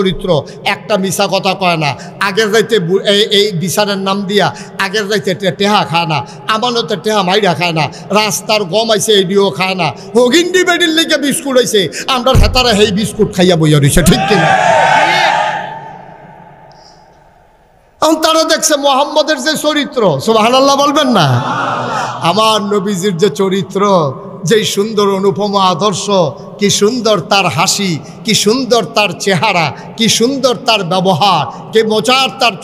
চরিত্র একটা মিছা কথা কয় না, আগের রাইতে এই বিচারের নাম দিয়া আগের রাইতে টেহা খায় না, আমানতের টেহা মাইরা খায় না, রাস্তার গম আইছে এডিও খায় না, হগিন্ডি বেডির লেগে বিস্কুট হয়েছে, আমরা হেতারা সেই বিস্কুট খাইয়া বইয়া রয়েছে, ঠিক কিনা? তারা দেখছে মোহাম্মদের যে চরিত্র, সুবহানাল্লাহ বলবেন না? আমার নবীজির যে চরিত্র, যেই সুন্দর অনুপমা আদর্শ, কি সুন্দর তার হাসি, কি সুন্দর তার চেহারা, কি সুন্দর তার ব্যবহার, কি মজার তার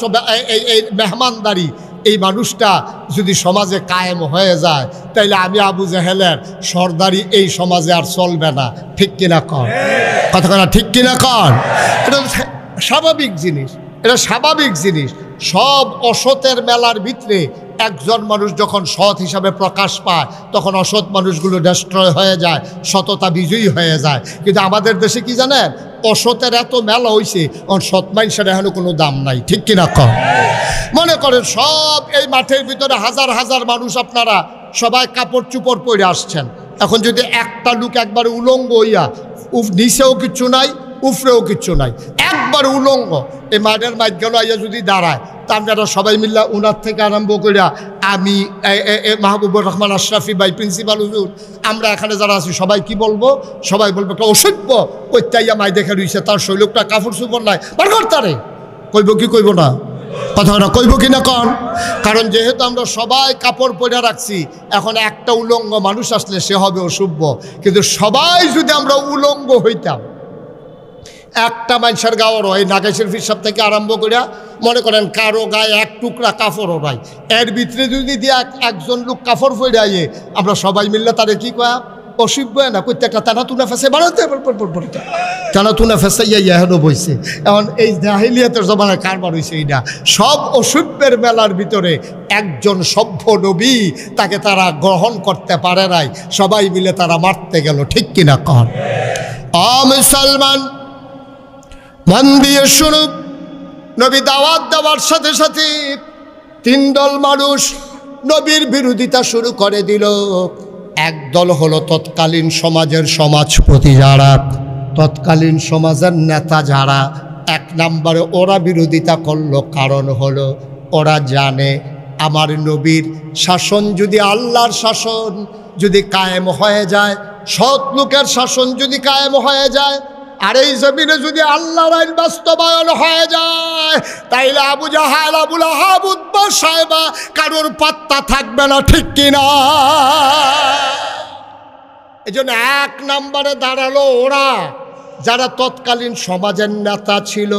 এই মেহমানদারি, এই মানুষটা যদি সমাজে কায়েম হয়ে যায় তাইলে আমি আবু জেহেলের সর্দারি এই সমাজে আর চলবে না, ঠিক কিনা কন? কথা কথা ঠিক কিনা কন? এটা স্বাভাবিক জিনিস, এটা স্বাভাবিক জিনিস। সব অসতের মেলার ভিতরে একজন মানুষ যখন সৎ হিসাবে প্রকাশ পায় তখন অসৎ মানুষগুলো ডিস্ট্রয় হয়ে যায়, সততা বিজয়ী হয়ে যায়। কিন্তু আমাদের দেশে কি জানেন, অসতের এত মেলা হয়েছে, সৎ মানুষের এখনো কোনো দাম নাই, ঠিক কিনা কম? মনে করেন সব এই মাঠের ভিতরে হাজার হাজার মানুষ, আপনারা সবাই কাপড় চুপড় পরে আসছেন, এখন যদি একটা লোক একবার উলঙ্গ হইয়া, নিচেও কিচ্ছু নাই উফরেও কিচ্ছু নাই, একবার উলঙ্গ এই মাঠের মাঝখানে আইয়া যদি দাঁড়ায়, তা আপনারা সবাই মিল্লা উনার থেকে আরম্ভ করিয়া আমি মাহবুবুর রহমান আশরাফি ভাই, প্রিন্সিপাল হুজুর, আমরা এখানে যারা আছি সবাই কি বলবো? সবাই বলবো একটা অসভ্য কইতাইয়া মাই দেখে রইছে, তার শৈলকটা কাপড় চুপড় নাই, বারবার তারে কইব কি কইব না? কথা না কইব কি না কন? কারণ যেহেতু আমরা সবাই কাপড় পরে রাখছি, এখন একটা উলঙ্গ মানুষ আসলে সে হবে অসভ্য। কিন্তু সবাই যদি আমরা উলঙ্গ হইতাম, একটা মানুষের গাওয়ার হয় নাগেশের ফিসাব থেকে আরম্ভ করিয়া মনে করেন কারো গায়ে এক টুকরা কাপড়ও নাই, এর ভিতরে যদি দিয়ে একজন লোক কাপড় পরে আইয়ে, আমরা সবাই মিললে তারে কি কয়া অসভ্য না করতে, একটা টানা তুনা ফেসে বাড়াতে টানা তুনা ফেসে ইহেনও বইছে। এখন এই জাহিলিয়াতের জমানায় কারবার হয়েছে এইটা। সব অসভ্যের মেলার ভিতরে একজন সভ্য নবী, তাকে তারা গ্রহণ করতে পারে নাই, সবাই মিলে তারা মারতে গেল, ঠিক কিনা কন? মুসলমান মন দিয়ে শুনুক, নবী দাওয়াত দেওয়ার সাথে সাথে তিন দল মানুষ নবীর বিরোধিতা শুরু করে দিল। এক দল হলো তৎকালীন সমাজের সমাজপতি যারা, তৎকালীন সমাজের নেতা যারা, এক নম্বরে ওরা বিরোধিতা করলো। কারণ হলো ওরা জানে আমার নবীর শাসন যদি, আল্লাহর শাসন যদি কায়েম হয়ে যায়, সৎ লোকের শাসন যদি কায়েম হয়ে যায়, আর এই জমিনে যদি আল্লাহর আইন বাস্তবায়ন হয়ে যায়, তাইলে আবু জাহাল, আবু লাহাব, উতবা, সায়বা কারোর পাত্তা থাকবে না, ঠিক কিনা? এই জন্য এক নম্বরে দাঁড়ালো ওরা যারা তৎকালীন সমাজের নেতা ছিল।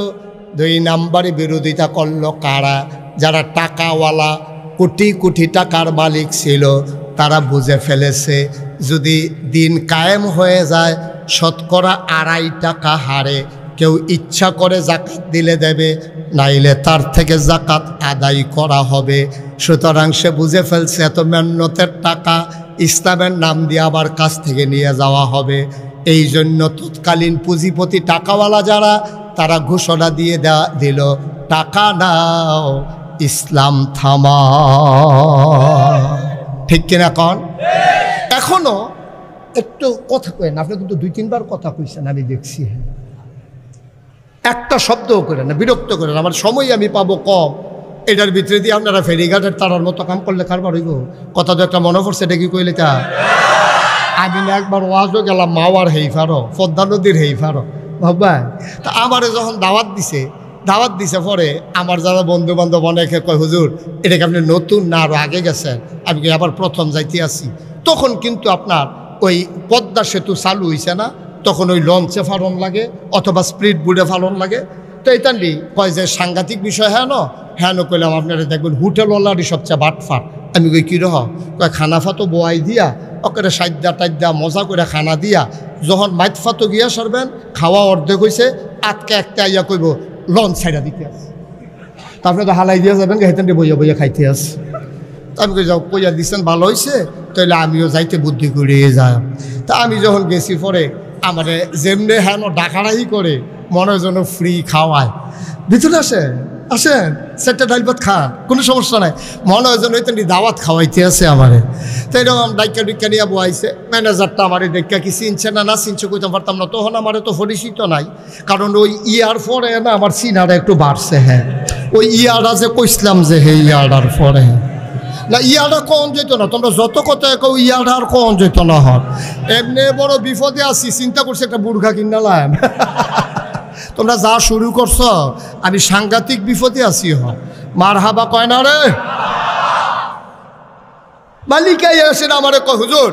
দুই নম্বরে বিরোধিতা করলো কারা? যারা টাকাওয়ালা, কোটি কোটি টাকার মালিক ছিল। তারা বুঝে ফেলেছে যদি দিন কায়েম হয়ে যায়, শতকরা 2.5 টাকা হারে কেউ ইচ্ছা করে জাকাত দিলে দেবে, নাইলে তার থেকে জাকাত আদায় করা হবে। সুতরাং সে বুঝে ফেলছে এত মেহনতের টাকা ইসলামের নাম দিয়ে আবার কাছ থেকে নিয়ে যাওয়া হবে। এই জন্য তৎকালীন পুঁজিপতি টাকাওয়ালা যারা, তারা ঘোষণা দিয়ে দিল, টাকা নাও, ইসলাম থামা, ঠিক কিনা কন? এখনো একটু কথা কয়েন, আপনি কিন্তু 2-3 বার কথা কইছেন, আমি দেখছি, একটা শব্দও করেন না, বিরক্ত করেন, আমার সময় আমি পাবো কম। এটার ভিতরে দিয়ে আপনারা ফেরিঘাটের তারার মতো কাম করলে কারবার হইব? কথা তো একটা মনে পড়ছে, এটা কি কইলে তা? আমি না একবার ওয়াজও গেলাম, মাওয়ার হেইফারো, পদ্মা নদীর হেইফারো বাবা। তা আমারে যখন দাওয়াত দিছে পরে আমার যারা বন্ধু বান্ধব অনেকে কয়, হুজুর এটা কি আপনি নতুন না আরও আগে গেছেন? আমি আবার প্রথম যাইতে আসি। তখন কিন্তু আপনার ওই পদ্মা সেতু চালু হয়েছে না, তখন ওই লঞ্চে ফালন লাগে অথবা স্পিড বোর্ডে ফালন লাগে। তো এইটালি কয় যে সাংঘাতিক বিষয়, হ্যাঁ ন কইলাম আপনারা দেখবেন হোটেলওয়ালারই সবচেয়ে বাটফাট। আমি কই কী রহ? কয় খানাফা তো বোয়াই দিয়া ওকে সাইডা টাইডা মজা করে খানা দিয়া, যখন মাইতফা তো গিয়া সারবেন, খাওয়া অর্ধেক হয়েছে, আটকে একটা আইয়া কইব লঞ্চ ছাইড়া দিতে আস, তারপরে তো হালাই দিয়া যাবেন, হেতেনটি বইয়া বইয়া খাইতে আস। আমি কই যাও, কইয়া দিচ্ছেন ভালো হয়েছে, তাইলে আমিও যাইতে বুদ্ধি করিয়ে যাই। তা আমি যখন গেছি পরে আমারে যেমনি হেন ডাকারাই করে মনে যেন ফ্রি খাওয়ায়, ভিতরে আসে আসেন সেটা ডাইল ভাত খান, কোনো সমস্যা নাই। মনে হয় যেন হয়তো দাওয়াত খাওয়াইতে আছে আমারে। তো এরকম ডাইকা ডুইকা নিয়ে বয়াইছে। ম্যানেজারটা আমার ডাইকা কি চিনছে না না চিনছে কইতে পারতাম না, তখন আমার তো পরিচিত নাই। কারণ ওই ইয়ার পরে না আমার চিনারা একটু বাড়ছে। হ্যাঁ, ওই ইয়ারা যে কইসলাম যে হে ইয়ারার পরে না, ইয়ারা কম যেত না, তোমরা যত কথা কেউ ইয়ারা আর কম যেত না। হন এমনি বড় বিপদে আছি, চিন্তা করছি একটা বুর্খা কিনালাম। তোমরা যা শুরু করছো, আমি সাংঘাতিক বিপদে আছি। মার হাবা কয় না রে মালিকাই আসেন আমারে কয়, হুজুর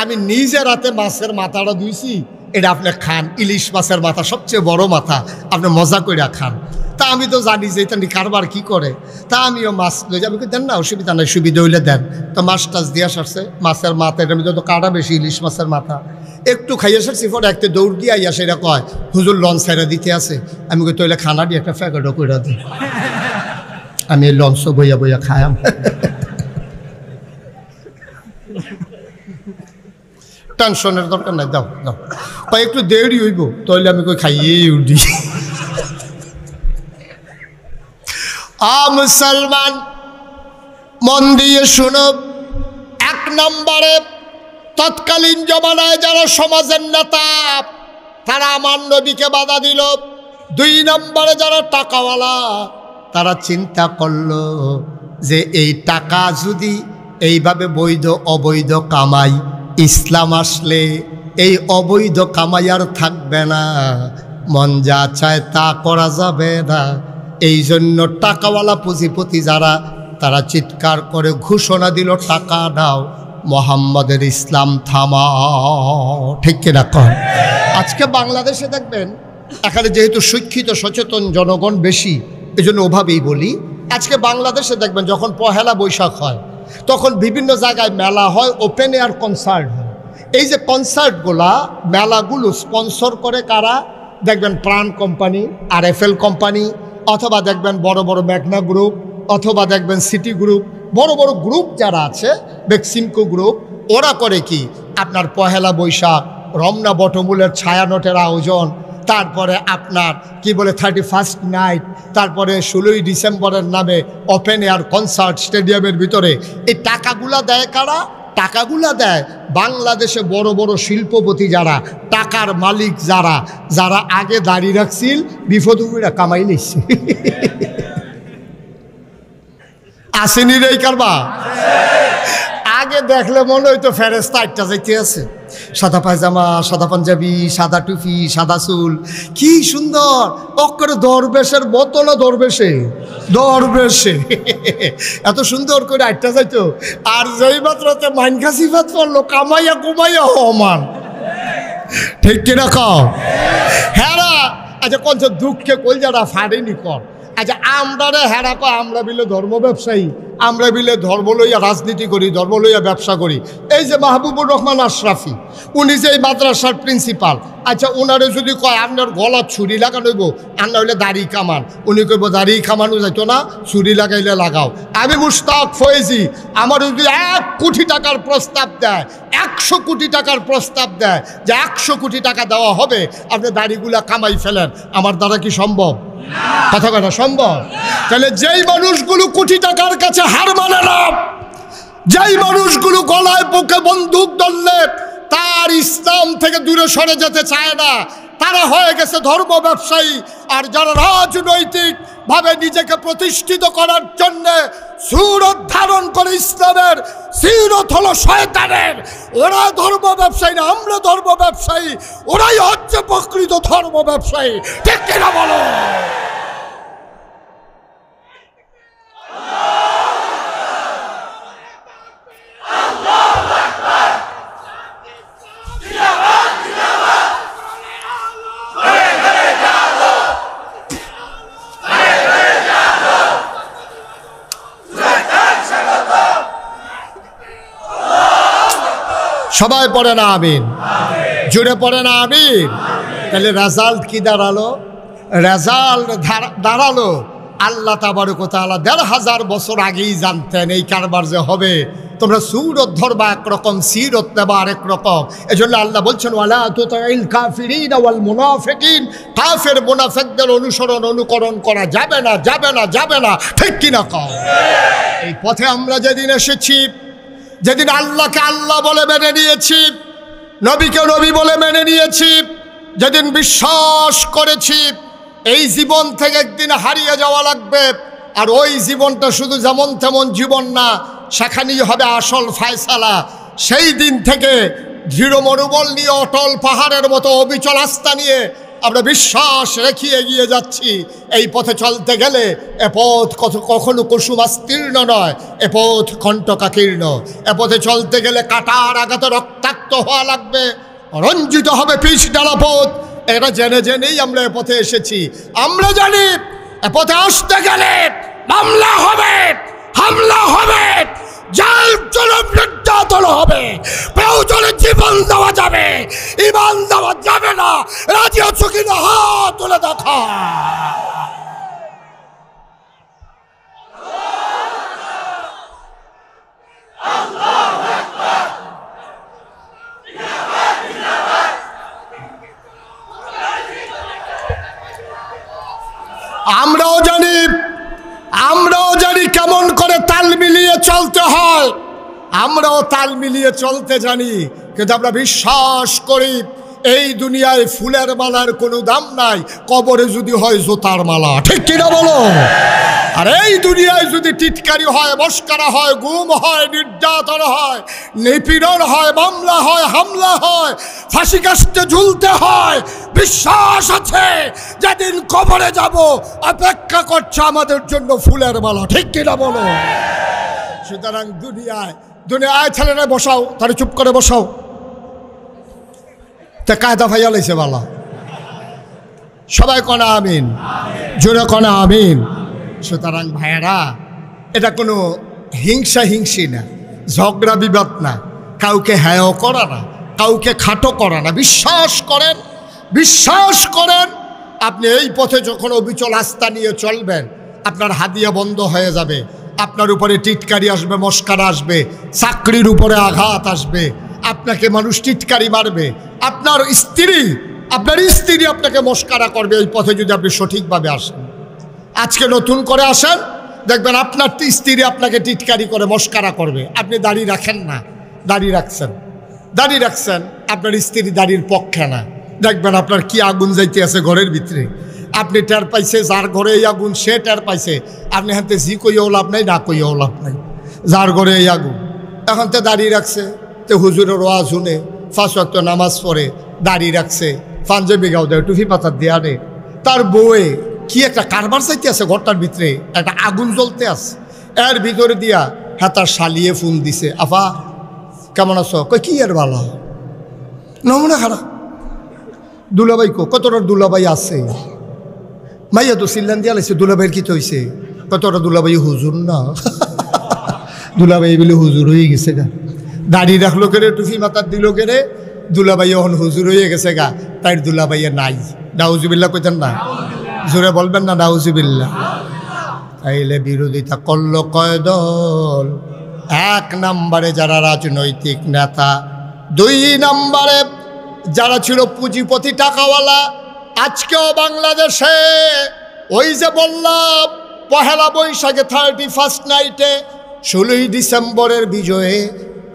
আমি নিজে রাতে মাছের মাথাটা ধুইছি, এটা আপনি খান। ইলিশ মাছের মাথা সবচেয়ে বড় মাথা, আপনি মজা করে খান। তা আমি তো জানি যে এটা কারবার কি করে। তা আমিও মাছ লই যাবি, দেন না অসুবিধা নাই, সুবিধা হইলে দেন। তো মাছ টাছ দিয়ে সারছে, মাছের মাথা এটার মধ্যে তো কাটা বেশি, ইলিশ মাছের মাথা একটু খাইয়ে সারছি। পরে একটা দৌড় দিয়ে আইয়া সেটা কয়, হুজুর লঞ্চ ছেড়ে দিতে আছে। আমি কই তৈলে খানা দিয়ে একটা প্যাকেটও করে দিই। আমি এই লঞ্চ বইয়া বইয়া খায়াম। টেনশনের দরকার নাই, দাও দাও কয় একটু দেরি হইব, তাহলে আমি কই খাইয়েই উঠি। মুসলমান মন দিয়ে শুনো, এক নম্বরে তৎকালীন জমানায় যারা সমাজের নেতা তারা আমার নবীকে বাধা দিল। 2 নম্বরে যারা টাকাওয়ালা তারা চিন্তা করলো যে এই টাকা যদি এইভাবে বৈধ অবৈধ কামাই, ইসলাম আসলে এই অবৈধ কামাই আর থাকবে না, মন যা চায় তা করা যাবে না। এই জন্য টাকাওয়ালা পুঁজিপতি যারা তারা চিৎকার করে ঘোষণা দিল, টাকা দাও, মোহাম্মদের ইসলাম থামাও। ঠিক কিনা কন? আজকে বাংলাদেশে দেখবেন, এখানে যেহেতু শিক্ষিত সচেতন জনগণ বেশি, এই জন্য ওভাবেই বলি, আজকে বাংলাদেশে দেখবেন যখন পহেলা বৈশাখ হয় তখন বিভিন্ন জায়গায় মেলা হয়, ওপেন এয়ার কনসার্ট হয়। এই যে কনসার্টগুলা মেলাগুলো স্পন্সর করে কারা? দেখবেন প্রাণ কোম্পানি, RFL কোম্পানি, অথবা দেখবেন বড় বড় মেঘনা গ্রুপ, অথবা দেখবেন সিটি গ্রুপ, বড় বড় গ্রুপ যারা আছে, বেক্সিমকো গ্রুপ। ওরা করে কি, আপনার পহেলা বৈশাখ, রমনা বটমূলের ছায়ানটের আয়োজন, তারপরে আপনার কি বলে 31st নাইট, তারপরে 16ই ডিসেম্বরের নামে ওপেন এয়ার কনসার্ট স্টেডিয়ামের ভিতরে। এই টাকাগুলা দেয় কারা? টাকাগুলা দেয় বাংলাদেশে বড় বড় শিল্পপতি যারা, টাকার মালিক যারা, যারা আগে দাঁড়িয়ে রাখছিল বিপদুরা কামাই নিচ্ছে। আসেনি রে কারবা? আগে দেখলে মনে হইতো ফেরেস্তা একটা যাইতে আছে, সাদা পায়জামা, সাদা পাঞ্জাবি, সাদা টুপি, সাদা চুল, কি সুন্দর। অক্ষরে দরবেশের মতো না, দরবেশে এত সুন্দর করে আটটা যাইতো। আর যেই মাত্রতে মাইনখা সিফাত পড়লো, কামাইয়া কুমাইয়া হমান। ঠিক কিনা কও? হ্যাঁ। আচ্ছা কোন দুঃখে কই যারা ফাড়েনি কর। আচ্ছা আমরা রে হেরা কয়, আমরা বিলে ধর্ম ব্যবসায়ী, আমরা বিলে ধর্ম লইয়া রাজনীতি করি, ধর্ম লইয়া ব্যবসা করি। এই যে মাহবুবুর রহমান আশরাফি, উনি যে এই মাদ্রাসার প্রিন্সিপাল, আচ্ছা ওনারে যদি কয় আপনার গলা ছুরি লাগানোইব, আর না হইলে দাড়ি কামান, উনি কইব দাড়ি কামানো যাইতো না, ছুরি লাগাইলে লাগাও। আমি মুশতাক ফয়েজি, আমার যদি 1 কোটি টাকার প্রস্তাব দেয়, 100 কোটি টাকার প্রস্তাব দেয় যে 100 কোটি টাকা দেওয়া হবে, আপনি দাড়িগুলা কামাই ফেলেন, আমার দ্বারা কি সম্ভব? কথা কথা সম্ভব? তাহলে যেই মানুষগুলো কোটি টাকার কাছে হার মানে না, যেই মানুষগুলো গলায় বুকে বন্দুক ধরলে তার ইসলাম থেকে দূরে সরে যেতে চায় না, তারা হয়ে গেছে ধর্ম ব্যবসায়ী। আর যারা রাজনৈতিক ভাবে নিজেকে প্রতিষ্ঠিত করার জন্য সুরত ধারণ করে ইসলামের, সিরত হলো শয়তানের, ওরা ধর্ম ব্যবসায়ী না, আমরা ধর্ম ব্যবসায়ী, ওরাই হচ্ছে প্রকৃত ধর্ম ব্যবসায়ী। ঠিক কিনা বলো? সবাই পড়ে না আমিন? জুড়ে পড়ে না আমিন? তাহলে রেজাল্ট কি দাঁড়ালো? রেজাল্ট দাঁড়ালো আল্লাহ তাবারক ওয়া তাআলা 1500 বছর আগেই জানতেন এই কারবার যে হবে। তোমরা সুরত ধরবা একরকম, সিরত নেবা আরেক রকম। এজন্য আল্লাহ বলছেন ওয়ালা তুতিল কাফিরিন ওয়াল মুনাফিকিন, কাফের মুনাফিকদের অনুকরণ করা যাবে না, যাবে না, যাবে না। ঠিক কিনা কও? এই পথে আমরা যেদিন এসেছি, যেদিন আল্লাহকে আল্লাহ বলে মেনে নিয়েছি, নবীকে নবী বলে মেনে নিয়েছি, যেদিন বিশ্বাস করেছি এই জীবন থেকে একদিন হারিয়ে যাওয়া লাগবে, আর ওই জীবনটা শুধু যেমন তেমন জীবন না, সেখানেই হবে আসল ফায়সালা। সেই দিন থেকে দৃঢ় মনোবল নিয়ে, অটল পাহাড়ের মতো অবিচল আস্থা নিয়ে আমরা বিশ্বাস রেখে এগিয়ে যাচ্ছি। এই পথে চলতে গেলে এ পথ কখনো কুসুমাস্তীর্ণ নয়, এ পথ কণ্টকাকীর্ণ। এ পথে চলতে গেলে কাটার আঘাতে রক্তাক্ত হওয়া লাগবে, রঞ্জিত হবে পিচ ডালা পথ। এটা জেনে জেনেই আমরা এ পথে এসেছি। আমরা জানি এ পথে আসতে গেলে মামলা হবে, হামলা হবে, জেল জুলুম নির্যাতন হবে, প্রয়োজনে জীবন দেওয়া যাবে, ঈমান দেওয়া যাবে না। রাজি আছো কিনা হাত তুলে দেখা। আমরাও জানি কেমন করে তাল মিলিয়ে চলতে হয়, আমরাও তাল মিলিয়ে চলতে জানি। কিন্তু আমরা বিশ্বাস করি এই দুনিয়ায় ফুলের মালার কোনো দাম নাই, কবরে যদি হয় জোতার মালা। ঠিক কিনা বলো? আর এই দুনিয়ায় যদি টিটকারি হয়, মস্করা হয়, গুম হয়, নির্যাতন হয়, নিপীড়ন হয়, মামলা হয়, হামলা হয়, ফাঁসি কাস্টে ঝুলতে হয়, বিশ্বাস আছে যেদিন কবরে যাব অপেক্ষা করছে আমাদের জন্য ফুলের মালা। ঠিক কিনা বলো? সুতরাং দুনিয়ায় ছেলেরা বসাও, তারা চুপ করে বসাও। তা কায়দা ভাইয়া লাইছে বালা, সবাই কনা আমিন, জোরে কনা আমিন। সুতরাং ভাইয়েরা, এটা কোনো হিংসি না, ঝগড়া বিবাদ না, কাউকে হ্যায় করা না, কাউকে খাটো করা না। বিশ্বাস করেন আপনি এই পথে যখন অবিচল আস্থা নিয়ে চলবেন, আপনার হাদিয়া বন্ধ হয়ে যাবে, আপনার উপরে টিটকারি আসবে, মস্কারা আসবে, চাকরির উপরে আঘাত আসবে, আপনাকে মানুষ টিটকারি মারবে, আপনার স্ত্রী আপনাকে মস্কারা করবে এই পথে যদি আপনি সঠিকভাবে আসেন। আজকে নতুন করে আসেন, দেখবেন আপনার স্ত্রী আপনাকে টিটকারি করে, মস্কারা করবে। আপনি দাড়ি রাখেন না, দাড়ি রাখছেন, আপনার স্ত্রী দাড়ির পক্ষে না, দেখবেন আপনার কি আগুন যাইতে আছে ঘরের ভিতরে। আপনি টের পাইছে, যার ঘরে এই আগুন সে টের পাইছে। আপনি হাতে জি কইও লাভ নাই, না কইও লাভ নাই, যার ঘরে এই আগুন। এখন তো দাড়ি রাখছে, তো হুজুরের ওয়াজ শুনে, 5 ওয়াক্ত নামাজ পড়ে, দাড়ি রাখছে, পাঞ্জাবি গাও দেয়, টুপি পাতা দেয়া নেই, তার বউয়ে কি একটা কারবার চাইতে আছে ঘরটার ভিতরে, একটা আগুন জ্বলতে আছে, এর ভিতরে দিয়া হ্যাঁ তার শালিয়ে ফোন দিছে, আফা কেমন আছো? কই কি এর ভালো নমুনা খারাপ। দুলাভাই কতটা দুলাভাই আছে, মাইয়া তো সিল্লান দিয়া লাগছে, দুলাভাইয়ের কি তো হয়েছে? কতটা দুলাভাই হুজুর না, দুলাভাই বলে হুজুর হয়ে গেছে গা, দাড়ি রাখলো কেড়ে, টুফি মাথার দিল কেড়ে, দুলাভাই এখন হুজুর হয়ে গেছে গা, তাই দুলাভাইয়ে নাই। নাউজুবিল্লাহ কইতেন না, জোরে বলবেন না নাউজুবিল্লাহ। তাইলে বিরোধিতা করলো কয় দল? 1 নম্বরে যারা রাজনৈতিক নেতা, 2 নম্বরে যারা ছিল পুঁজিপতি টাকাওয়ালা। আজকেও বাংলাদেশে ওই যে বললাম পহেলা বৈশাখে 31st নাইটে 16ই ডিসেম্বরের বিজয়ে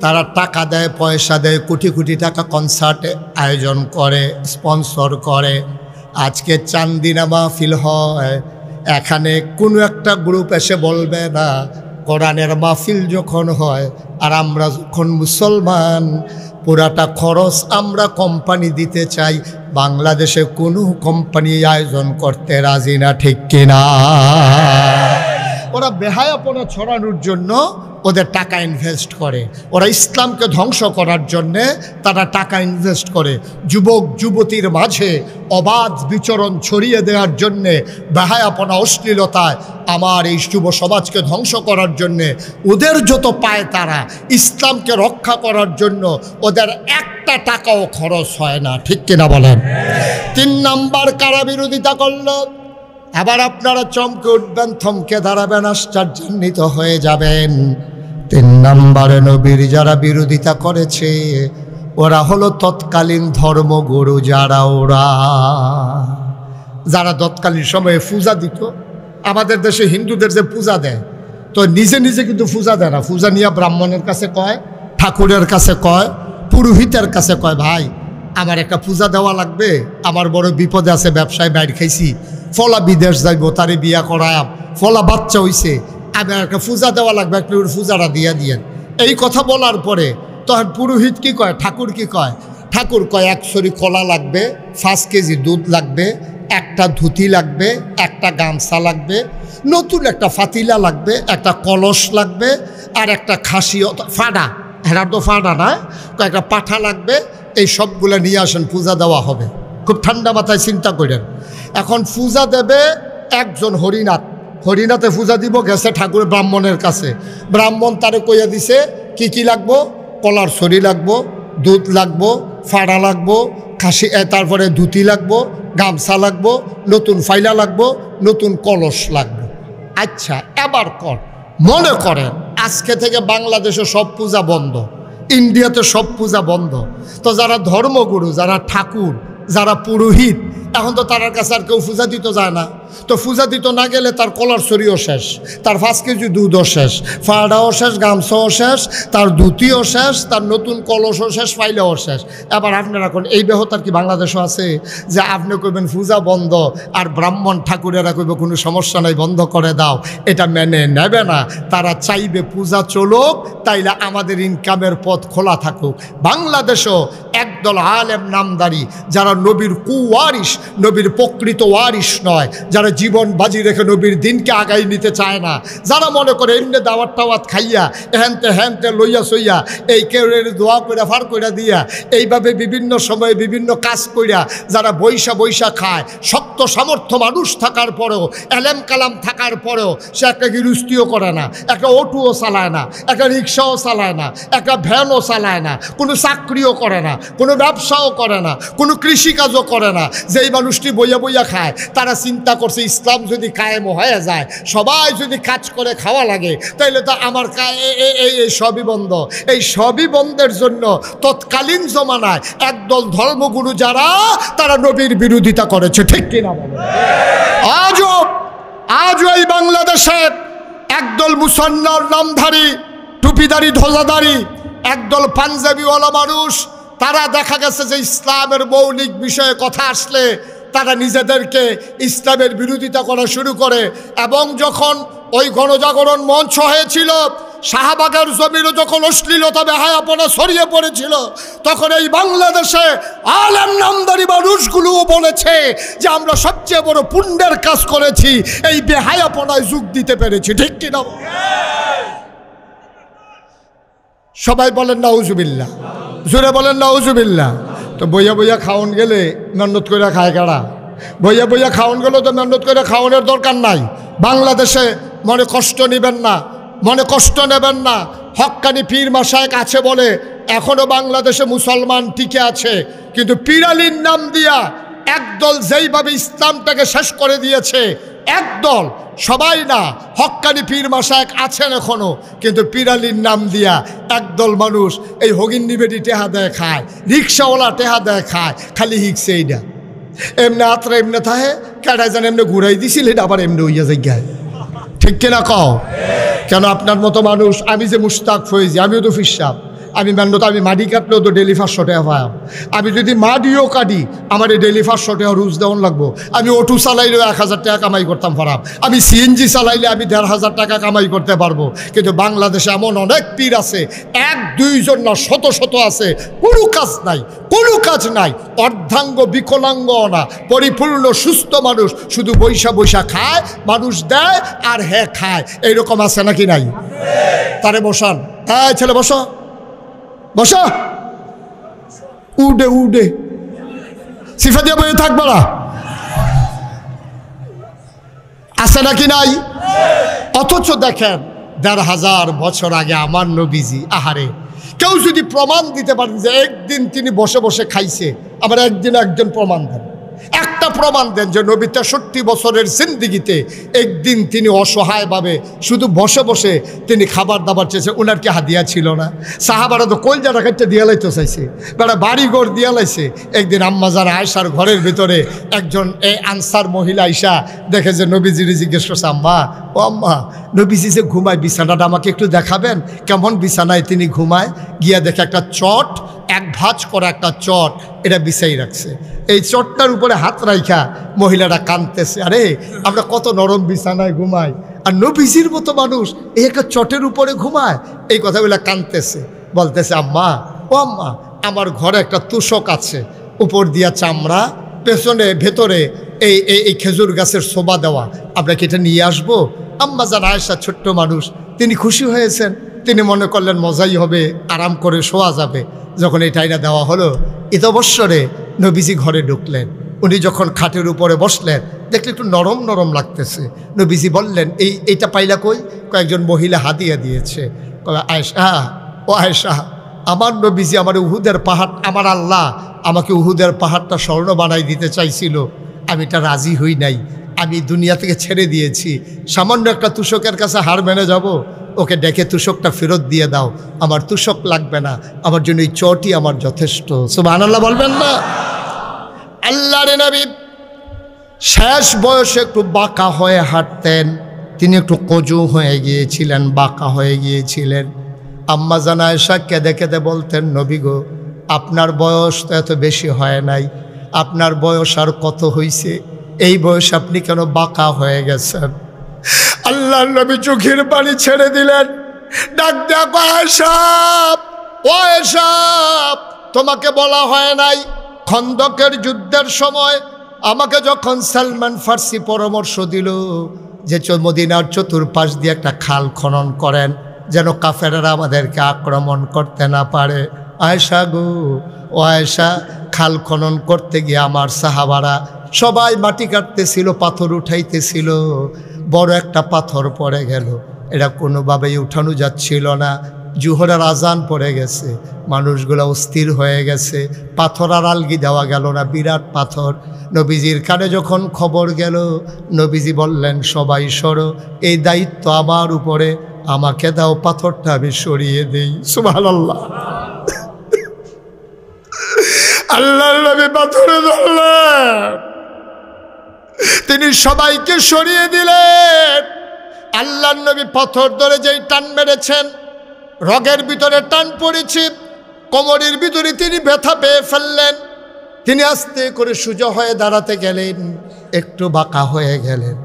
তারা টাকা দেয়, পয়সা দেয়, কোটি কোটি টাকা কনসার্টে আয়োজন করে, স্পন্সর করে। আজকে চান্দিনা মাহফিল হয়, এখানে কোনো একটা গ্রুপ এসে বলবে না কোরআনের মাহফিল যখন হয় আর আমরা যখন মুসলমান, পুরাটা খরচ আমরা কোম্পানি দিতে চাই, বাংলাদেশে কোনো কোম্পানি আয়োজন করতে রাজি না। ঠিক কিনা? ওরা বেহায়াপনা ছড়ানোর জন্য ওদের টাকা ইনভেস্ট করে, ওরা ইসলামকে ধ্বংস করার জন্যে তারা টাকা ইনভেস্ট করে। যুবক যুবতীর মাঝে অবাধ বিচরণ ছড়িয়ে দেওয়ার জন্যে, বেহায়াপনা অশ্লীলতায় আমার এই যুব সমাজকে ধ্বংস করার জন্যে ওদের যত পায় তারা, ইসলামকে রক্ষা করার জন্য ওদের একটা টাকাও খরচ হয় না। ঠিক কিনা বলেন? 3 নম্বর কারা বিরোধিতা করল? আবার আপনারা চমকে উঠবেন, থমকে দাঁড়াবেন, আশ্চর্যান্বিত হয়ে যাবেন। তিন নম্বরে নবীর যারা বিরোধিতা করেছে ওরা হলো তৎকালীন ধর্মগুরু, যারা তৎকালীন সময়ে পূজা দিত। আমাদের দেশে হিন্দুদের যে পূজা দেয়, তো নিজে নিজে কিন্তু পূজা দেয় না, পূজা নিয়ে ব্রাহ্মণের কাছে কয়, ঠাকুরের কাছে কয়, পুরোহিতের কাছে কয়, ভাই আমার একটা পূজা দেওয়া লাগবে, আমার বড় বিপদে আছে, ব্যবসায় বাইর খাইছি, ফলা বিদেশ যাইব, তারে বিয়া করায়াম, ফলা বাচ্চা হইছে, আমার একটা পূজা দেওয়া লাগবে, একটু পূজাটা দিয়ে দিয়েন। এই কথা বলার পরে তখন পুরোহিত কি কয়, ঠাকুর কি কয়, ঠাকুর কয় 1 ছড়ি কলা লাগবে, 5 কেজি দুধ লাগবে, একটা ধুতি লাগবে, একটা গামছা লাগবে, নতুন একটা ফাতিলা লাগবে, একটা কলস লাগবে, আর একটা খাসি ফাডা, হেরা তো ফাডা না, একটা পাঠা লাগবে। এই সবগুলো নিয়ে আসেন, পূজা দেওয়া হবে। খুব ঠান্ডা মাথায় চিন্তা করেন। এখন পূজা দেবে একজন হরিনাথ, হরিনাথে পূজা দিব, গেছে ঠাকুর ব্রাহ্মণের কাছে, ব্রাহ্মণ তারে কইয়া দিছে কি কি লাগবো, কলার ছড়ি লাগবো, দুধ লাগবো, ফাড়া লাগবো, খাসি, তারপরে ধুতি লাগবো, গামছা লাগবো, নতুন ফাইলা লাগবো, নতুন কলস লাগবে। আচ্ছা এবার মনে করেন আজকে থেকে বাংলাদেশে সব পূজা বন্ধ, ইন্ডিয়াতে সব পূজা বন্ধ, তো যারা ধর্মগুরু, যারা ঠাকুর, যারা পুরোহিত, এখন তো তার কাছে আর কেউ পূজা দিতে যায় না। তো পূজা দিতে না গেলে তার কলার ছড়িও শেষ, তার 5 কেজি দুধও শেষ, ফাড়াও শেষ, গামছাও শেষ, তার ধুতিও শেষ, তার নতুন কলসও শেষ, ফাইলাও শেষ। এবার আপনারা এখন এই ব্যাহতার কি বাংলাদেশও আছে যে আপনি কইবেন পূজা বন্ধ আর ব্রাহ্মণ ঠাকুরেরা কইবে কোনো সমস্যা নাই, বন্ধ করে দাও? এটা মেনে নেবে না। তারা চাইবে পূজা চলুক, তাইলে আমাদের ইনকামের পথ খোলা থাকুক। বাংলাদেশও একদল আলেম নামদারি, যারা নবীর কুওয়ারিশ, নবীর প্রকৃত ওয়ারিশ নয়, যারা জীবন বাজি রেখে নবীর দিনকে আগাই নিতে চায় না, যারা মনে করে এমনি দাওয়াত টাওয়াত খাইয়া হ্যানতে লইয়া সইয়া এই কেউ দোয়া কইরা ফার কইরা দিয়া এইভাবে বিভিন্ন সময়ে বিভিন্ন কাজ কইরা যারা বৈশা খায়, শক্ত সামর্থ্য মানুষ থাকার পরেও, এলেম কালাম থাকার পরেও সে একটা গৃহস্থিও করে না, একটা অটোও চালায় না, একটা রিক্সাও চালায় না, একটা ভ্যানও চালায় না, কোনো চাকরিও করে না, কোনো ব্যবসাও করে না, কোনো কৃষিকাজও করে না। যেই মানুষটি বইয়া খায়, তারা চিন্তা করছে ইসলাম যদি কায়েম হয়ে যায়, সবাই যদি কাজ করে খাওয়া লাগে, তাইলে তো আমার এই সবই বন্ধ। এই সবই বন্ধের জন্য তৎকালীন জমানায় একদল ধর্মগুরু যারা, তারা নবীর বিরোধিতা করেছে, ঠিক কিনা বলেন? আজও এই বাংলাদেশে একদল মুসলমান নামধারী, টুপিদারি, ধ্বজাধারী, একদল পাঞ্জাবিওয়ালা মানুষ, তারা দেখা গেছে যে ইসলামের মৌলিক বিষয়ে কথা আসলে তারা নিজেদেরকে ইসলামের বিরোধিতা করা শুরু করে। এবং যখন ওই গণজাগরণ মঞ্চ হয়েছিল, শাহবাগের জমিরও যখন অশ্লীলতা বেহায়াপনা ছড়িয়ে পড়েছিল, তখন এই বাংলাদেশে আলেম নামদারি মানুষগুলোও বলেছে যে আমরা সবচেয়ে বড় পুণ্যের কাজ করেছি, এই বেহায়াপনায় যোগ দিতে পেরেছি, ঠিক কিনা? সবাই বলেন নাউজুবিল্লাহ, জোরে বলেন নাউজুবিল্লাহ। তো বইয়া খাওয়ান গেলে মেহনত করে খায় কারা? বইয়া খাওয়ান গেলেও তো মেহনত করে খাওয়ানোর দরকার নাই। বাংলাদেশে মনে কষ্ট নেবেন না। হক্কানি পীর মাশায়েখ আছে বলে এখনো বাংলাদেশে মুসলমান টিকে আছে, কিন্তু পীরালির নাম দিয়া একদল যেইভাবে ইসলামটাকে শেষ করে দিয়েছে, একদল, সবাই না, হক্কানি পীর মাশায়েখ আছেন এখনো, কিন্তু পীরালির নাম দিয়া একদল মানুষ এই হগিন্নি বেটি টেহা দেয় খায়, রিক্সাওয়ালা টেহা দেয় খায়, খালি হিকছে এইটা এমনি আত্রা এমনি থাহে, কেটায় যেন এমনি ঘুরাই দিছিল, এটা আবার এমনি হইয়া যাই, ঠিক কিনা কও? কেন আপনার মতো মানুষ, আমি যে মুশতাক ফয়েজি, আমিও তো ফিরসাব, আমি মেহনত, আমি মাটি কাটলেও তো ডেলি 500 টাকা পাই। আমি যদি মাটিও কাটি, আমার এই ডেলি 500 টাকা রুজ দেওয়ান লাগবো। আমি অটো চালাইলেও 1000 টাকা কামাই করতাম পারাম, আমি সিএনজি চালাইলে আমি 1500 টাকা কামাই করতে পারবো। কিন্তু বাংলাদেশে এমন অনেক পীর আছে, 1-2 জন না, শত আছে, কোনো কাজ নাই, অর্ধাঙ্গ বিকলাঙ্গ না, পরিপূর্ণ সুস্থ মানুষ, শুধু বৈশা খায়, মানুষ দেয় আর খায়, এইরকম আছে নাকি নাই? তারে বসান, হ্যাঁ ছেলে বসো, উডে সিফা দিয়ে বসে থাকবো না, আছে নাকি নাই? অথচ দেখেন 1500 বছর আগে আমার নবীজি, আহারে, কেউ যদি প্রমাণ দিতে পারেন যে একদিন তিনি বসে খাইছে, আবার একদিন একজন প্রমাণ দেন, একটা একটা প্রমাণ দেন যে নবী 63 বছরের জিন্দিগিতে একদিন তিনি অসহায়ভাবে শুধু বসে বসে তিনি খাবার দাবার চেয়েছে। ওনার কি হাদিয়া ছিল না? সাহাবারা তো কলজাটা কাটতে দিয়া লাইতে চাইছে, বেড়া বাড়িঘর দিয়া লাইছে। একদিন আম্মাজান আয়েশার ঘরের ভিতরে একজন এই আনসার মহিলা আইসা দেখে যে নবীজির জিজ্ঞেস করছে, আম্মা ও আম্মা, নবীজি যে ঘুমায় বিছানাটা আমাকে একটু দেখাবেন, কেমন বিছানায় তিনি ঘুমায়? গিয়া দেখে একটা চট, এক ভাঁজ করা একটা চট এটা বিছাই রাখছে। এই চটটার উপরে হাত রাইখা মহিলাটা কাঁদতেছে, আরে আমরা কত নরম বিছানায় ঘুমাই, আর নবীজির মতো মানুষ এই একটা চটের উপরে ঘুমায়। এই কথাগুলো কাঁদতেছে, বলতেছে, আম্মা ও আম্মা, আমার ঘরে একটা তুষক আছে, উপর দিয়া চামড়া, পেছনে ভেতরে এই এই খেজুর গাছের শোভা দেওয়া, আমরা কি এটা নিয়ে আসবো? আম্মা জান আয়েশা ছোট্ট মানুষ, তিনি খুশি হয়েছেন। তিনি মনে করলেন মজাই হবে, আরাম করে শোয়া যাবে। যখন এই টাইনা দেওয়া হলো, ঈদ অবসরে নবীজি ঘরে ঢুকলেন। উনি যখন খাটের উপরে বসলেন, দেখলে একটু নরম নরম লাগতেছে। নবীজি বললেন, এইটা পাইলা কই? কয়েকজন মহিলা হাদিয়া দিয়েছে। আয়েশা, ও আয়েশা, আমার নবীজি আমার উহুদের পাহাড়, আমার আল্লাহ আমাকে উহুদের পাহাড়টা স্বর্ণ বানাই দিতে চাইছিল, আমি এটা রাজি হই নাই, আমি দুনিয়া থেকে ছেড়ে দিয়েছি। সামান্য একটা তুষকের কাছে হার মেনে যাব? ওকে ডেকে তুষকটা ফেরত দিয়ে দাও, আমার তুষক লাগবে না, আমার জন্য এই চটি আমার যথেষ্ট। সুবহানাল্লাহ বলবেন না? আল্লাহর নবী শেষ বয়সে একটু বাঁকা হয়ে হাঁটতেন, তিনি একটু কজু হয়ে গিয়েছিলেন, বাঁকা হয়ে গিয়েছিলেন। আম্মা জান আয়েশা কেঁদে কেঁদে বলতেন, নবী গো, আপনার বয়স তো এত বেশি হয় নাই, আপনার বয়স আর কত হইছে, এই বয়সে আপনি কেন বাঁকা হয়ে গেছেন? আল্লাহর নবী চোখের পানি ছেড়ে দিলেন, ডাক দেখো, আয়েশা, ও আয়েশা, তোমাকে বলা হয় নাই খন্দকের যুদ্ধের সময় আমাকে যখন সালমান ফার্সি পরামর্শ দিল যে মদিনার চতুর্পাশ দিয়ে একটা খাল খনন করেন যেন কাফেররা আমাদেরকে আক্রমণ করতে না পারে? আয়েশা গো, ও আয়েশা, খাল খনন করতে গিয়ে আমার সাহাবারা সবাই মাটি কাটতেছিল, পাথর উঠাইতেছিল, বড় একটা পাথর পড়ে গেল, এটা কোনোভাবেই উঠানো যাচ্ছিল না। জুহরের আজান পড়ে গেছে, মানুষগুলো অস্থির হয়ে গেছে, পাথর আর আলগি দেওয়া গেল না, বিরাট পাথর। নবীজির কানে যখন খবর গেল, নবীজি বললেন, সবাই সরো, এই দায়িত্ব আমার উপরে, আমাকে দাও, পাথরটা আমি সরিয়ে দেই। সুবহানাল্লাহ। আল্লাহর নবী পাথরে ধরলেন, তিনি সবাইকে সরিয়ে দিলেন। আল্লাহর নবী পাথর ধরে যেই টান মেরেছেন, রগের ভিতরে টান পড়েছে, কোমরের ভিতরে তিনি ব্যথা পেয়ে ফেললেন। তিনি আস্তে করে সোজা হয়ে দাঁড়াতে গেলেন, একটু বাঁকা হয়ে গেলেন।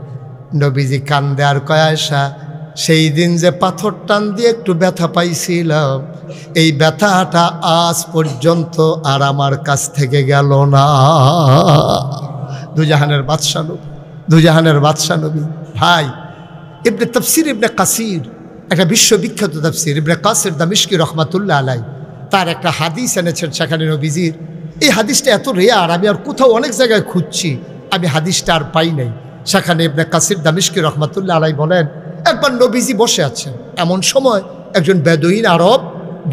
নবীজি কান্দে আর কয়, আয়েশা, সেই দিন যে পাথর টান দিয়ে একটু ব্যথা পাইছিলাম, এই ব্যথাটা আজ পর্যন্ত আর আমার কাছ থেকে গেল না। দুজাহানের বাদশাহ নবী, দুজাহানের বাদশাহ নবী। ভাই, ইবনে তাফসির ইবনে কাসির, একটা বিশ্ববিখ্যাত তাফসির, ইবনে কাসির দামিশকি রহমাতুল্লাহ আলাই, তার একটা হাদিস এনেছেন সেখানে নবীজির। এই হাদিসটা এত রেয়ার, আমি আর কোথাও অনেক জায়গায় খুঁজছি, আমি হাদিসটা আর পাই নাই। সেখানে ইবনে কাসির দামিশকি রহমাতুল্লাহ আলাই বলেন, একবার নবীজি বসে আছেন, এমন সময় একজন বেদুইন আরব,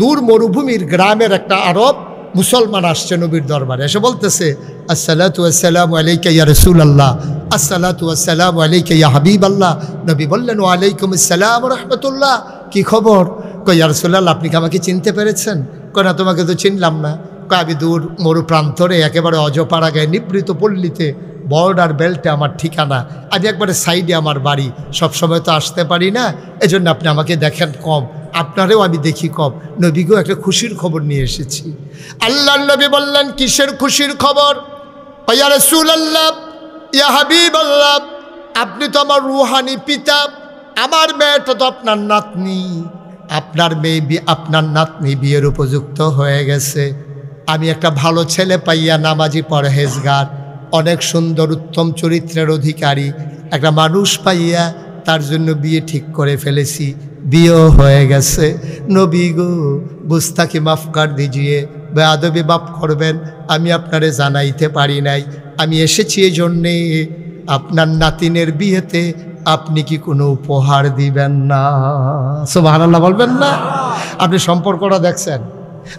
দূর মরুভূমির গ্রামের একটা আরব মুসলমান আসছে নবীর দরবারে, এসে বলতেছে, আসসালাতু ওয়াসসালামু আলাইকা ইয়া রাসূলুল্লাহ, আসসালাতু ওয়াসসালামু আলাইকা ইয়া হাবিবাল্লাহ। নবী বললেন, ওয়া আলাইকুম আসসালাম ওয়া রাহমাতুল্লাহ, কি খবর? কই, ইয়া রাসূলুল্লাহ, আপনি কি আমাকে চিনতে পেরেছেন? কই, না, তোমাকে তো চিনলাম না। কই, আমি দূর মরু প্রান্তরে একেবারে অজপাড়া গায়ে নিবৃত পল্লীতে বর্ডার বেল্টে আমার ঠিকানা, আমি একবারে সাইডে আমার বাড়ি, সবসময় তো আসতে পারি না, এজন্য আপনি আমাকে দেখেন কম, আপনারেও আমি দেখি কম। নবীকেও একটা খুশির খবর নিয়ে এসেছি। আল্লাহর নবী বললেন, কিসের খুশির খবর? ইয়া রাসূলুল্লাহ, ইয়া হাবিবাল্লাহ, আপনি তো আমার রুহানি পিতা, আমার মেয়েটা তো আপনার নাতনি, আপনার মেয়ে, আপনার নাতনি বিয়ের উপযুক্ত হয়ে গেছে। আমি একটা ভালো ছেলে পাইয়া, নামাজি, পরহেজগার, অনেক সুন্দর উত্তম চরিত্রের অধিকারী একটা মানুষ পাইয়া তার জন্য বিয়ে ঠিক করে ফেলেছি, বিয়েও হয়ে গেছে। নবী গো, গুস্তাখি মাফ কর দিজিয়ে, বেয়াদবি মাফ করবেন, আমি আপনারে জানাইতে পারি নাই, আমি এসেছি এই জন্যে, আপনার নাতিনের বিয়েতে আপনি কি কোনো উপহার দিবেন না? সুবহানাল্লাহ বলবেন না? আপনি সম্পর্কটা দেখছেন,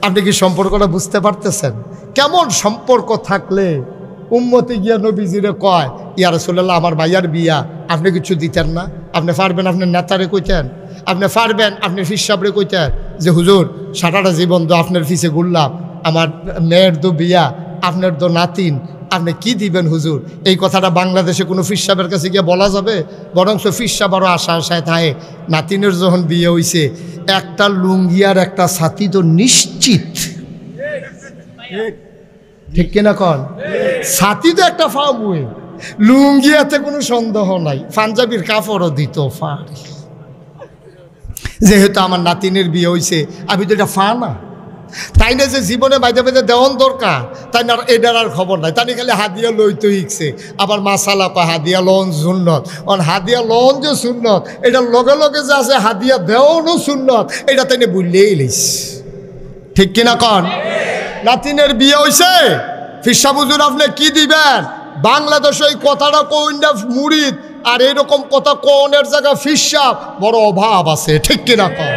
আপনি কি সম্পর্কটা বুঝতে পারতেছেন? কেমন সম্পর্ক থাকলে উম্মতে গিয়া নবীজিরে কয়, ইয়া রাসূলুল্লাহ আমার ভাইয়ার বিয়া, আপনি কিছু দিতেন না? আপনি পারবেন আপনার নেতারে কইতেন? আপনি পারবেন আপনি ফিস সাহেবরে কইতেন যে হুজুর সারাটা জীবন তো আপনার ফিসে ঘুরলাম, আমার মেয়ের তো বিয়া, আপনার তো নাতিন, আপনি কি দিবেন হুজুর? এই কথাটা বাংলাদেশে কোনো ফিস সাহেবের কাছে গিয়ে বলা যাবে? বরং ফিস সাহেব আরও আশায় থাকে, নাতিনের যখন বিয়ে হইছে একটা লুঙ্গি আর একটা ছাতি তো নিশ্চিত, ঠিক কিনা কন? ছাতি তো একটা ফার্মুয়ে, লুঙ্গি এতে কোনো সন্দেহ নাই, পাঞ্জাবির কাপড়ও দিত পারে। যেহেতু আমার নাতিনের বিয়ে হয়েছে, আমি তো এটা ফা না, তাই না যে জীবনে বাইতে বাইতে দেওয়ান দরকার, তাই না এটার আর খবর নাই, তাই খালি হাদিয়া লইতে শিখছে। আবার মাসালা কয় হাদিয়া লন সুন্নত, হাদিয়া লন যে সুন্নত, এটার লগে লগে যে আছে হাদিয়া দেওয়ানও সুন্নত, এটা তাই বুঝলেই লিস, ঠিক কিনা কন? নাতিনের বিয়ে হয়েছে, ফিরসা হুজুর আপনি কি দিবেন? বাংলাদেশে এই কথাটা কইন না মুরিদ, আর এরকম কথা কোনের জায়গা ফিরসা বড় অভাব আছে, ঠিক কিনা কন?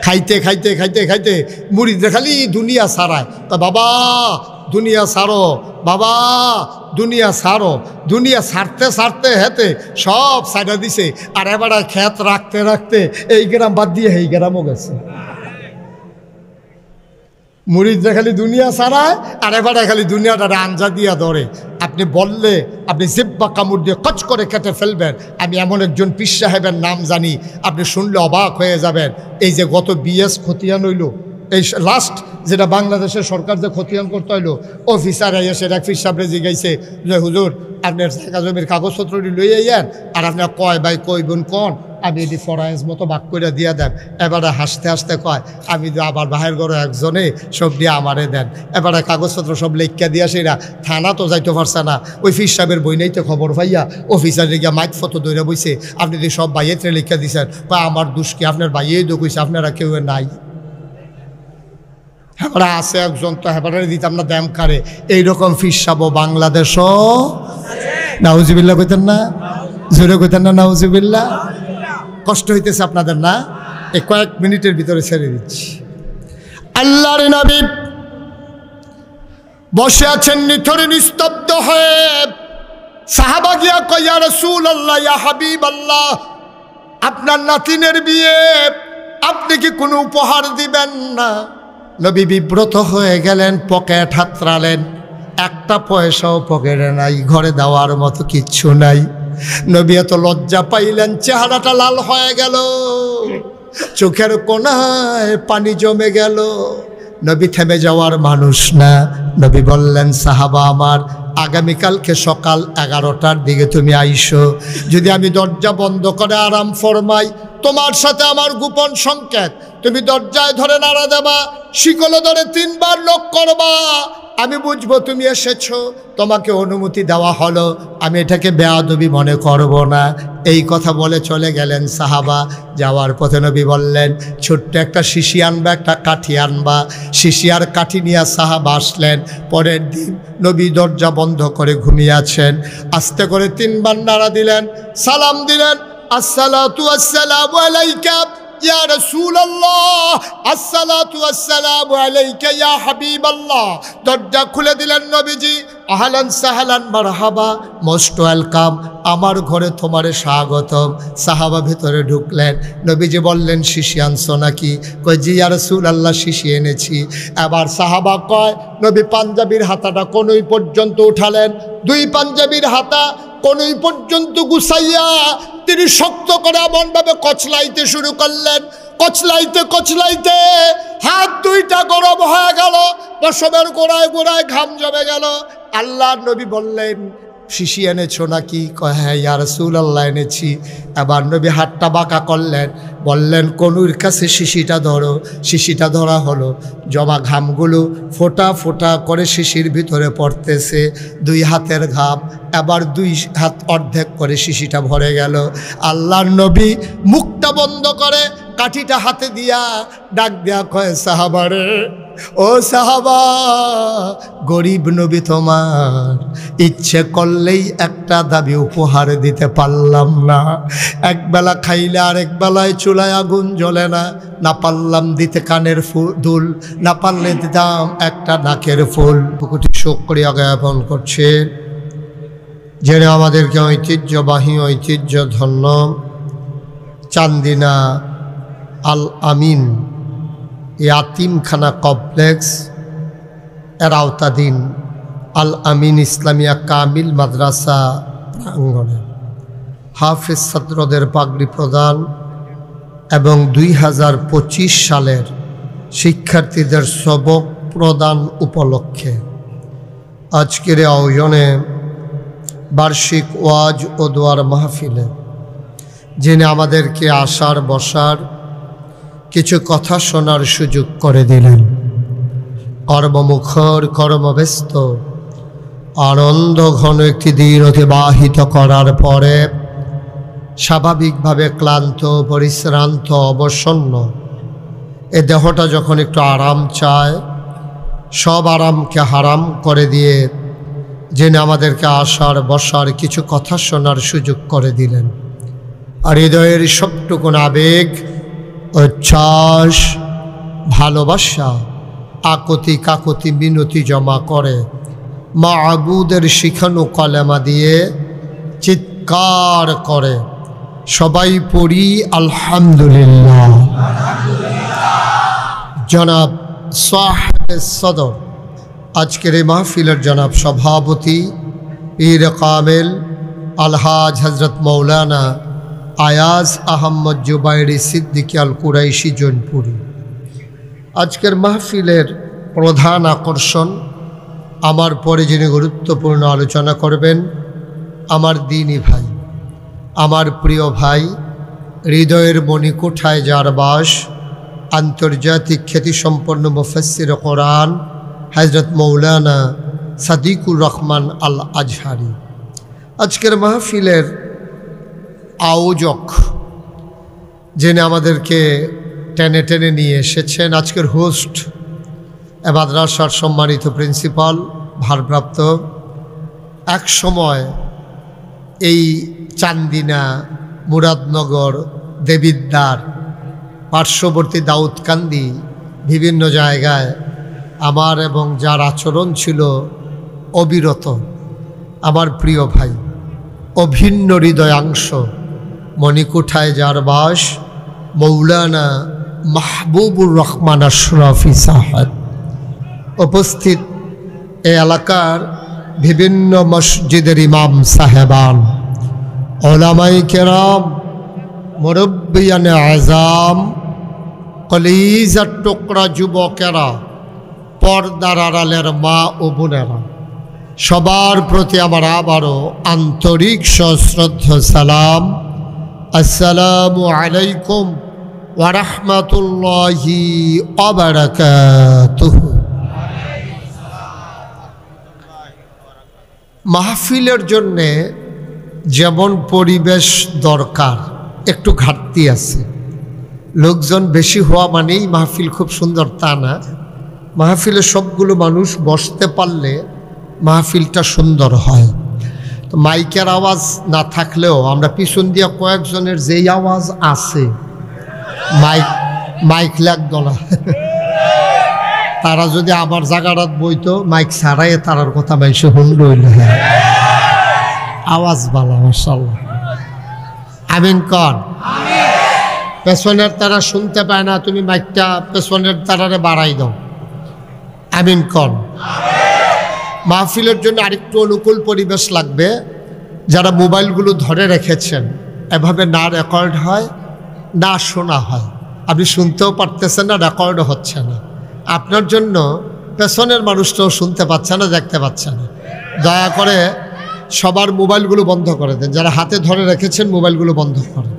খাইতে খাইতে খাইতে খাইতে মুরিদরা খালি দুনিয়া ছাড়ায়, তা বাবা দুনিয়া ছাড়ো, বাবা দুনিয়া ছাড়ো, দুনিয়া ছাড়তে ছাড়তে হেতে সব ছাড়া দিছে, আর এবার ক্ষেত রাখতে রাখতে এই গ্রাম বাদ দিয়ে এই গ্রামও গেছে। মুরিদরা খালি দুনিয়া ছাড়ায়, আর এবারে খালি দুনিয়াটা আঞ্জা দিয়া ধরে। আপনি বললে আপনি জিব্বা কামড় দিয়ে কচ করে কেটে ফেলবেন। আমি এমন একজন পীর সাহেবের নাম জানি, আপনি শুনলে অবাক হয়ে যাবেন। এই যে গত বিএস খতিয়ান হইল, এই লাস্ট যেটা বাংলাদেশের সরকার যে খতিয়ান করতে হইলো, অফিসার এসে এক পীর সাহেবরে জিগাইছে যে হুজুর আপনার জায়গা জমির কাগজপত্রটি লইয়ে যান, আর আপনার কয় ভাই কই বোন কন, আমি এটি ফরাইজ মতো বাক করে দিয়ে দেন। এবারে হাসতে হাসতে কয় আমি আবার বাহির ঘরে একজনে সব দিয়ে আমারে দেন। এবারে কাগজপত্র সব লেখা দিয়া সেরা থানা তো যাইতে পারছে না, ওই ফির সাহেবের বই নেই তো খবর পাইয়া অফিসার গিয়া মাইক ফটো দৌড়ে বইছে, আপনি যদি সব বাইয়েতে লেখা দিয়েছেন, বা আমার দুষ কি আপনার বাইয়েই তো কইছে, আপনারা কেউ নাই। হেবারা আছে একজন, তো হেবারে দিতাম না দ্যাম কারে। এইরকম ফির সাহেব বাংলাদেশও নাউজুবিল্লাহ কইতেন না, জোরে কইতেন না নাউজুবিল্লাহ। কষ্ট হইতেছে আপনাদের না? এই কয়েক মিনিটের ভিতরে ছেড়ে দিচ্ছি। আল্লাহর নবী বসে আছেন নিথরে নিস্তব্ধ হয়ে। সাহাবা গিয়া কয় ইয়া রাসূলুল্লাহ, ইয়া হাবিবাল্লাহ, আপনার নাতিনের বিয়ে, আপনি কি কোনো উপহার দিবেন না? নবী বিব্রত হয়ে গেলেন, পকেট হাতড়ালেন, একটা পয়সাও পকেটে নাই, ঘরে দেওয়ার মতো কিচ্ছু নাই। নবী এত লজ্জা পাইলেন, চেহারাটা লাল হয়ে গেল, চোখের কোণায় পানি জমে গেল। নবী থেমে যাওয়ার মানুষ না। নবী বললেন, সাহাবা আমার, আগামীকালকে সকাল 11টার দিকে তুমি আইসো। যদি আমি দরজা বন্ধ করে আরাম ফরমাই, তোমার সাথে আমার গোপন সংকেত, তুমি দরজায় ধরে নাড়া দেবা, শিকলে ধরে 3 বার নক করবা, আমি বুঝবো তুমি এসেছো, তোমাকে অনুমতি দেওয়া হলো, আমি এটাকে বেয়াদবি মনে করব না। এই কথা বলে চলে গেলেন সাহাবা। যাওয়ার পথে নবী বললেন, ছোট্ট একটা শিশি আনবা, একটা কাঠি আনবা। শিশি আর কাঠি নিয়ে সাহাবা আসলেন। পরের দিন নবী দরজা বন্ধ করে ঘুমিয়ে আছেন। আস্তে করে 3 বার নাড়া দিলেন, সালাম দিলেন, আসসালাতু আসসালামু আলাইকা ইয়া রাসূলুল্লাহ, আসসালাতু আসসালামু আলাইকা ইয়া হাবিবাল্লাহ। দরজা খুলে দিলেন নবীজি। আহলান সাহলান মারহাবা, মোস্ট ওয়েলকাম, আমার ঘরে তোমারে স্বাগতম। সাহাবা ভিতরে ঢুকলেন। নবীজি বললেন, শিশি আনছো নাকি? কয় জি ইয়া রাসূলুল্লাহ, শিশি এনেছি। এবার সাহাবা কয়, নবী পাঞ্জাবির হাতাটা কোনই পর্যন্ত উঠালেন, 2 পাঞ্জাবির হাতা কোনই পর্যন্ত গুছাইয়া তিনি শক্ত করে এমনভাবে কচলাইতে শুরু করলেন। কচলাইতে কচলাইতে হাত 2টা গরম হয়ে গেল, পশমের গোড়ায় গোড়ায় ঘাম জমে গেল। আল্লাহর নবী বললেন, শিশি এনেছো নাকি? কয় হ্যাঁ ইয়া রাসূলুল্লাহ এনেছি। এবার নবী হাতটা বাঁকা করলেন, বললেন, কনুর কাছে শিশিটা ধরো। শিশিটা ধরা হলো। জমা ঘামগুলো ফোঁটা ফোঁটা করে শিশির ভিতরে পড়তেছে, 2 হাতের ঘাম। এবার 2 হাত অর্ধেক করে শিশিটা ভরে গেল। আল্লাহর নবী মুখটা বন্ধ করে কাঠিটা হাতে দিয়া ডাক দেয়া কয়, সাহাবারে ও সাহাবা, গরিব নবী তোমার ইচ্ছে করলেই একটা দাবি উপহার দিতে পারলাম না। একবেলা খাইলে আরেক বেলায় চুলায় আগুন জ্বলে না, না পারলাম দিতে কানের দুল, না পারলে দিতাম একটা নাকের ফুল। কোটি শুকরিয়া জ্ঞাপন করছে যিনি আমাদেরকে ঐতিহ্যবাহী ঐতিহ্য ধন্য চান্দিনা আল আমিন ইয়াতিমখানা কমপ্লেক্স এর আওতাধীন আল আমিন ইসলামিয়া কামিল মাদ্রাসা প্রাঙ্গণে হাফেজ ছাত্রদের পাগড়ি প্রদান এবং 2025 সালের শিক্ষার্থীদের সবক প্রদান উপলক্ষে আজকের আয়োজনে বার্ষিক ওয়াজ ও দোয়ার মাহফিলে যিনি আমাদেরকে আসার বসার কিছু কথা শোনার সুযোগ করে দিলেন, কর্মমুখর কর্মব্যস্ত আনন্দ ঘন একটি দিন অতিবাহিত করার পরে স্বাভাবিকভাবে ক্লান্ত পরিশ্রান্ত অবসন্ন এ দেহটা যখন একটু আরাম চায়, সব আরামকে হারাম করে দিয়ে যিনি আমাদেরকে আসার বসার কিছু কথা শোনার সুযোগ করে দিলেন, আর হৃদয়ের সবটুকুন আবেগ, উচ্ছ্বাস, ভালোবাসা, আকুতি কাকুতি মিনতি জমা করে মাবুদের শিখানো কলেমা দিয়ে চিৎকার করে সবাই পড়ি আলহামদুলিল্লাহ। জনাব সাহেব সদর আজকের এই মাহফিলের জনাব সভাপতি পীর কামেল আলহাজ হজরত মৌলানা আয়াজ আহম্মদ জুবাইরি সিদ্দিকী আল কুরাইশি জৈনপুরি। আজকের মাহফিলের প্রধান আকর্ষণ, আমার পরে যিনি গুরুত্বপূর্ণ আলোচনা করবেন আমার দ্বীনী ভাই, আমার প্রিয় ভাই, হৃদয়ের মণিকোঠায় যার বাস, আন্তর্জাতিক খ্যাতিসম্পন্ন মুফাসসির কোরআন হযরত মৌলানা সাদিকুর রহমান আল আজহারি। আজকের মাহফিলের আয়োজক যিনি আমাদেরকে টেনে টেনে নিয়ে এসেছেন, আজকের হোস্ট এ মাদ্রাসার সম্মানিত প্রিন্সিপাল ভারপ্রাপ্ত, এক সময় এই চান্দিনা মুরাদনগর দেবিদ্বার পার্শ্ববর্তী দাউদকান্দি বিভিন্ন জায়গায় আমার এবং যার আচরণ ছিল অবিরত, আমার প্রিয় ভাই, অভিন্ন হৃদয়াংশ, মণিকোঠায় যার বাস, মৌলানা মাহবুবুর রহমান আশরাফি সাহেব উপস্থিত, এ এলাকার বিভিন্ন মসজিদের ইমাম সাহেবান, ওলামায়ে কেরাম, মুরব্বিয়ানে আযাম, কলিজার টুকরা যুবকেরা, পর্দার আড়ালের মা ও বোনেরা, সবার প্রতি আমার আবারও আন্তরিক সশ্রদ্ধ সালাম। আসসালামু আলাইকুম ওয়া রাহমাতুল্লাহি ওয়া বারাকাতুহু। মাহফিলের জন্যে যেমন পরিবেশ দরকার, একটু ঘাটতি আছে। লোকজন বেশি হওয়া মানেই মাহফিল খুব সুন্দর তা না। মাহফিলে সবগুলো মানুষ বসতে পারলে মাহফিলটা সুন্দর হয়। তো মাইকের আওয়াজ না থাকলেও আমরা পিছন দিয়া কয়েকজনের যেই আওয়াজ আছে, মাইক লাগতো না, তারা যদি আবার জাগারাত বইতো মাইক ছাড়াই তারার কথা মাইসে হুন রইল, আওয়াজ ভালো মাশাআল্লাহ। আমিন কর। পেছনের তারা শুনতে পায় না, তুমি মাইকটা পেছনের তারারে বাড়াই দাও। আমিন কর। মাহফিলের জন্য আরেকটু অনুকূল পরিবেশ লাগবে। যারা মোবাইলগুলো ধরে রেখেছেন, এভাবে না রেকর্ড হয় না শোনা হয়, আপনি শুনতেও পারতেছেন না, রেকর্ডও হচ্ছে না। আপনার জন্য পেছনের মানুষটাও শুনতে পাচ্ছে না, দেখতে পাচ্ছে না। দয়া করে সবার মোবাইলগুলো বন্ধ করে দেন, যারা হাতে ধরে রেখেছেন মোবাইলগুলো বন্ধ করেন।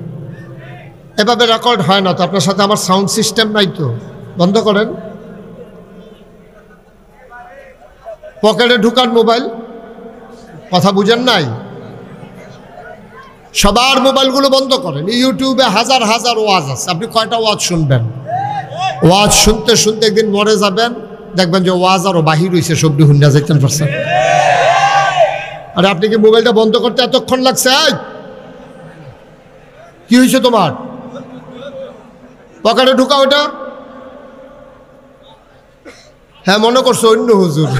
এভাবে রেকর্ড হয় না তো। আপনার সাথে আমার সাউন্ড সিস্টেম নাই তো, বন্ধ করেন। পকেটে ঢুকান মোবাইল, কথা বুঝেন নাই? সবার মোবাইলগুলো বন্ধ করেন। ইউটিউবে হাজার হাজার ওয়াজ আছে, আপনি কয়টা ওয়াজ শুনবেন? ওয়াজ শুনতে শুনতে একদিন মরে যাবেন, দেখবেন যে ওয়াজ আরো বাহির হয়েছে, সবজি হুন্ডা যাইতেন পারছেন। আরে আপনি কি মোবাইলটা বন্ধ করতে এতক্ষণ লাগছে? কি হয়েছে তোমার? পকেটে ঢুকা ওটা। হ্যাঁ, মনে করছো অন্য হুজুর।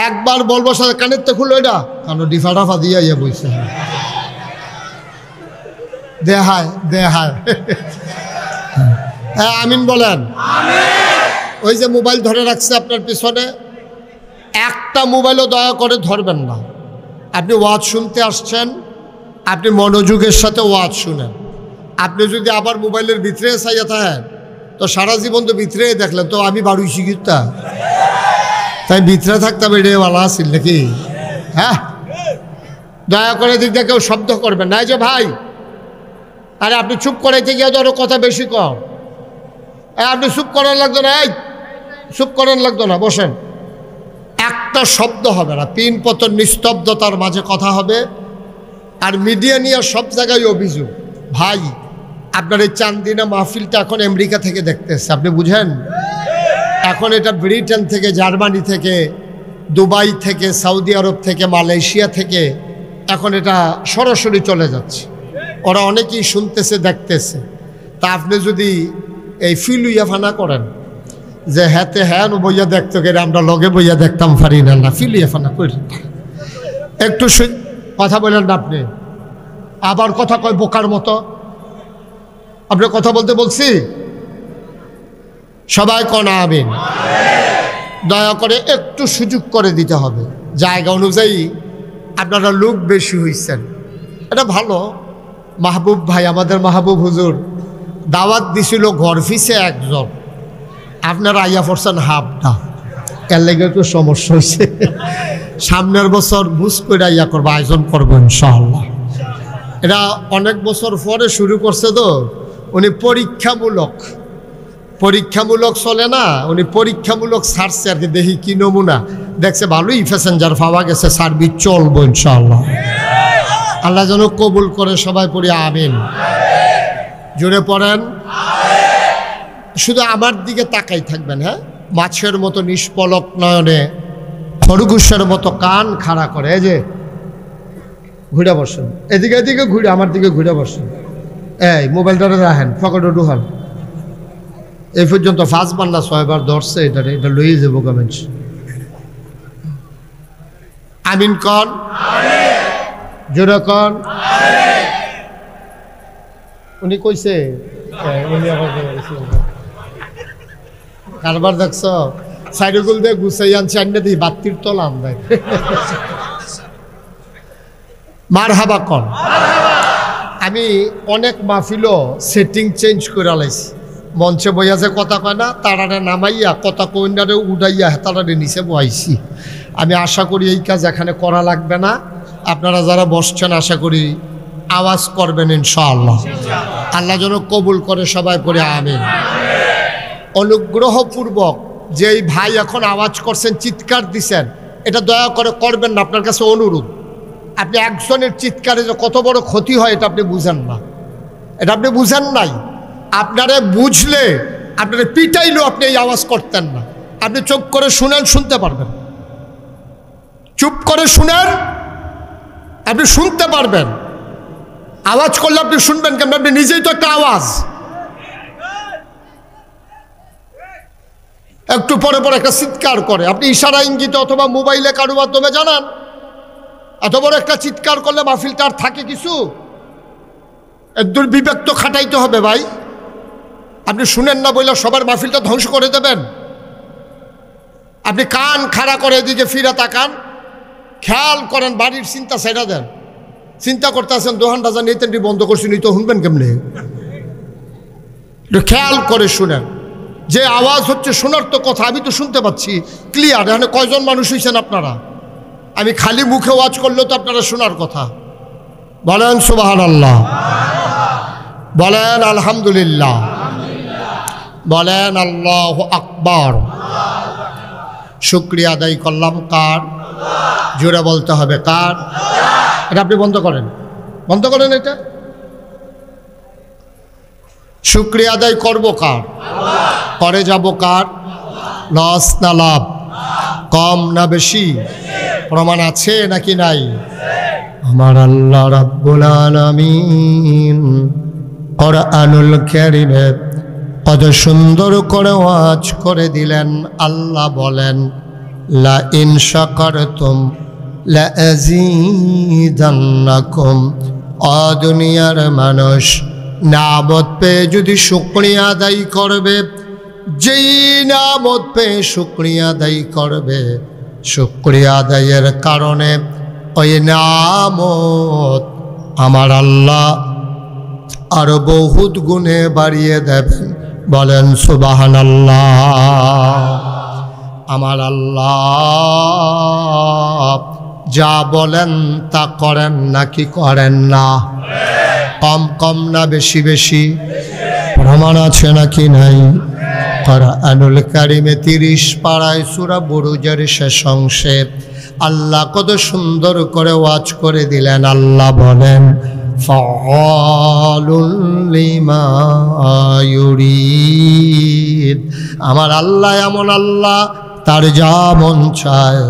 একবার বলবো সাথে কানের তো খুলো এটা, কারণ ডিফা ডাফা দিয়ে ইয়ে বইছে। দেহায় দেহায়। হ্যাঁ আমিন বলেন। ওই যে মোবাইল ধরে রাখছে আপনার পিছনে, একটা মোবাইলও দয়া করে ধরবেন না। আপনি ওয়াজ শুনতে আসছেন, আপনি মনোযোগের সাথে ওয়াজ শুনেন। আপনি যদি আবার মোবাইলের ভিতরে চাইয়া থাকেন তো সারা জীবন তো ভিতরে দেখলেন, তো আমি বাড়ি শিখিতা তাই ভিতরে থাকতাম, এটাই ভালো আসিল নাকি? হ্যাঁ, দয়া করে দিক দিয়ে কেউ শব্দ করবেন না। যে ভাই, আরে আপনি চুপ করাইতে গিয়ে ধরো কথা বেশি কম। আপনি চুপ করার লাগতো না, এই চুপ করার লাগতো না, বসেন। একটা শব্দ হবে না, পিন পতন নিস্তব্ধতার মাঝে কথা হবে। আর মিডিয়া নিয়ে সব জায়গায় অভিযোগ। ভাই, আপনার এই চান্দিনা মাহফিলটা এখন আমেরিকা থেকে দেখতেছে, আপনি বুঝেন? এখন এটা ব্রিটেন থেকে, জার্মানি থেকে, দুবাই থেকে, সৌদি আরব থেকে, মালয়েশিয়া থেকে এখন এটা সরাসরি চলে যাচ্ছে। ওরা অনেকেই শুনতেছে, দেখতেছে। তা আপনি যদি এই ফিল ইয়াফানা করেন যে হ্যাঁতে হ্যাঁ বইয়া দেখতো গেলে আমরা লগে বইয়া দেখতাম পারি না, না ফিল ইয়াফানা করি। একটু কথা বলেন না আপনি, আবার কথা কয় বোকার মতো। আপনি কথা বলতে বলছি, সবাই কোন আমিন। দয়া করে একটু সুযোগ করে দিতে হবে। জায়গা অনুযায়ী আপনারা লোক বেশি হইছেন, এটা ভালো। মাহবুব ভাই, আমাদের মাহবুব হুজুর দাওয়াত দিছিল ঘর ফিসে একজন, আপনারা আইয়া পড়ছেন হাফটা, এর লেগে একটু সমস্যা হয়েছে। সামনের বছর বুঝ করে আইয়া করবো, আয়োজন করবো ইনশাআল্লাহ। এটা অনেক বছর পরে শুরু করছে তো, উনি পরীক্ষামূলক চলে না, উনি পরীক্ষামূলক ছাড়ছে আর কি, দেখি কি নমুনা। দেখছে ভালোই প্যাসেঞ্জার পাওয়া গেছে, সার্ভিস চলবো ইনশাআল্লাহ। আল্লাহ যেন কবুল করে, সবাই পড়ি আমিন। জুড়ে পড়েন। শুধু আমার দিকে তাকাই থাকবেন, হ্যাঁ, মাছের মতো নিষ্পলক নয়নে, খরগোশের মতো কান খাড়া করে। এই যে ঘুরে বসেন, এদিকে এদিকে ঘুরে আমার দিকে ঘুরে বসেন। এই মোবাইলটা রাখেন, পকেটে ঢুকান। এই পর্যন্ত 5 বার না 6 বার ধরছে, এটা লইয়ে যাবো কমেন্ট। আমিন কন, জোরে কন। উনি কইছে, উনি কারবার দেখছ, সাইডগুল দিয়ে গুছাই আনছে, আন্না দিই বাত্তির তলা আন্দায়। মার হাবা কন। আমি অনেক মাহফিলও সেটিং চেঞ্জ করে লাইছি। মঞ্চে বইয়া যে কথা কয় না, তারারে নামাইয়া কথা কইনারে উড়াইয়া তারারে নিচে বহাইছি। আমি আশা করি এই কাজ এখানে করা লাগবে না। আপনারা যারা বসছেন আশা করি আওয়াজ করবেন ইনশাআল্লাহ। আল্লাহ যেন কবুল করে, সবাই পড়ে আমিন। অনুগ্রহপূর্বক যেই ভাই এখন আওয়াজ করছেন, চিৎকার দিছেন, এটা দয়া করে করবেন না, আপনার কাছে অনুরোধ। আপনি একজনের চিৎকারে যে কত বড় ক্ষতি হয় এটা আপনি বুঝেন না, এটা আপনি বুঝেন নাই। আপনারে বুঝলে, আপনারে পিটাইলেও আপনি এই আওয়াজ করতেন না। আপনি চুপ করে শুনেন, শুনতে পারবেন। চুপ করে শুনেন, আপনি শুনতে পারবেন। আওয়াজ করলে আপনি শুনবেন কেন? আপনি নিজেই তো একটা আওয়াজ। একটু পরে পরে একটা চিৎকার করে, আপনি ইশারা ইঙ্গিতে অথবা মোবাইলে কারো মাধ্যমে জানান। এত বড় একটা চিৎকার করলে মাহফিলটা আর থাকে কিছু? একদম বিবেক তো খাটাইতে হবে ভাই। আপনি শুনেন না বলে সবার মাহফিলটা ধ্বংস করে দেবেন? আপনি কান খাড়া করে এদিকে ফিরে তাকান, খেয়াল করেন, বাড়ির চিন্তা ছেড়ে দেন। চিন্তা করতে আছেন দোকানটা জানি তেনটি বন্ধ করছি, নি তো শুনবেন কেমনে? খেয়াল করে শুনেন। যে আওয়াজ হচ্ছে শোনার তো কথা, আমি তো শুনতে পাচ্ছি ক্লিয়ার। এখানে কয়জন মানুষ হয়েছেন আপনারা? আমি খালি মুখে ওয়াজ করলেও তো আপনারা শোনার কথা। বলেন সুবহানাল্লাহ, বলেন আলহামদুলিল্লাহ, বলেন আল্লাহু আকবার। শুকরিয়া আদায় করলাম কার? জোরে বলতে হবে কার? এটা আপনি বন্ধ করেন, বন্ধ করেন। এটা শুকরিয়া আদায় করব কার? করে যাব কার? লস না লাভ? কম না বেশি? প্রমাণ আছে নাকি নাই? আমার আল্লাহ রাব্বুল আলামিন কোরআনুল কারীমে কত সুন্দর করে ওয়াজ করে দিলেন। আল্লাহ বলেন, লা ইন শাকারতুম লা আযীদান্নাকুম। ও দুনিয়ার মানুষ, নিয়ামত পেয়ে যদি শুকরিয়া আদায় করবে, যেই নিয়ামত পেয়ে শুকরিয়া আদায় করবে, শুকরিয়া আদায়ের কারণে ওই নিয়ামত আমার আল্লাহ আরো বহুত গুণে বাড়িয়ে দেবেন। বলেন সুবহানাল্লাহ। আমার আল্লাহ যা বলেন তা করেন নাকি করেন না? কম কম না বেশি বেশি? প্রমাণ আছে নাকি নাই? কোরআনুল কারীমে 30 পারায় সূরা বুরুজের শেষ অংশে আল্লাহ কত সুন্দর করে ওয়াজ করে দিলেন। আল্লাহ বলেন, ফাআলুল লিমা ইউরিদ। আমার আল্লাহ এমন আল্লাহ, তার যা মন চায়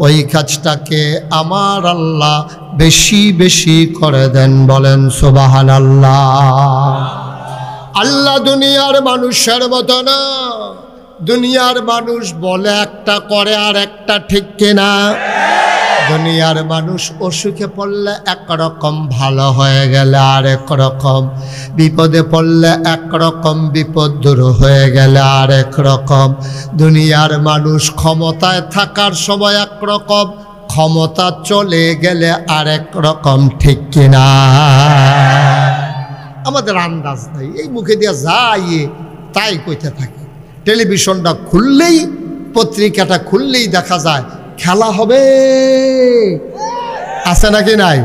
ওই কাজটাকে আমার আল্লাহ বেশি বেশি করে দেন। বলেন সুবহানাল্লাহ। আল্লাহ দুনিয়ার মানুষের মতো না। দুনিয়ার মানুষ বলে একটা, করে আর একটা, ঠিক কিনা? দুনিয়ার মানুষ অসুখে পড়লে একরকম, ভালো হয়ে গেলে আরেক রকম, বিপদে পড়লে একরকম, বিপদ দূর হয়ে গেলে আরেক রকম। দুনিয়ার মানুষ ক্ষমতায় থাকার সময় একরকম, ক্ষমতা চলে গেলে আরেক রকম, ঠিক কিনা? আমাদের আন্দাজ নাই, এই মুখে দিয়ে যাই তাই কইতে থাকে। টেলিভিশনটা খুললেই, পত্রিকাটা খুললেই দেখা যায় খেলা হবে, আছে নাকি নাই?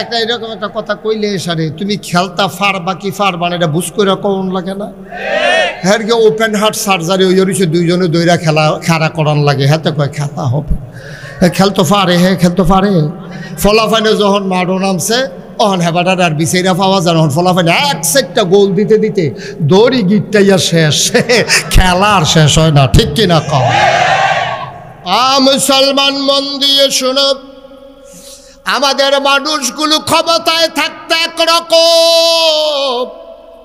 একটা এরকম একটা কথা কইলে সারে, তুমি খেলতা পারবা কি পারবা না এটা বুঝ করে কোন লাগে না? হ্যাঁ, ওপেন হার্ট সার্জারি ওই হচ্ছে, দুইজনে দইরা খেলা করান লাগে, হাতে কয় খেলা হবে। খেলতে পারে, হ্যাঁ খেলতে পারে। ফলাফাইনে যখন মাঠও নামছে অহন হেবাটার আর বিচাইরা পাওয়া যায়, যখন ফলাফাইনে এক সেটটা গোল দিতে দিতে দড়ি গিটটাইয়া শেষ, খেলা আর শেষ হয় না, ঠিক কিনা কম? মুসলমান মন দিয়ে শোনো, আমাদের মানুষগুলো ক্ষমতায় থাকতে একরকম,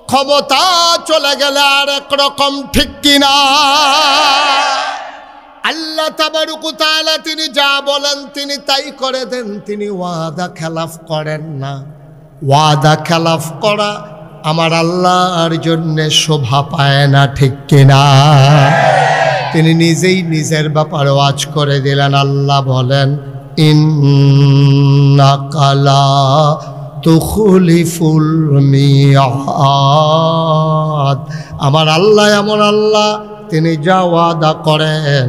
ক্ষমতা চলে গেলে আর একরকম, ঠিক কিনা? আল্লাহ তাবারক ওয়া তাআলা তিনি যা বলেন তিনি তাই করে দেন। তিনি ওয়াদা খেলাফ করেন না। ওয়াদা খেলাফ করা আমার আল্লাহর জন্য শোভা পায় না, ঠিক কিনা? তিনি নিজেই নিজের ব্যাপারে ওয়াজ করে দিলেন। আল্লাহ বলেন, ইন্নাকা লা তুখলিফুল মিআদ। আমার আল্লাহ এমন আল্লাহ, তিনি যা ওয়াদা করেন,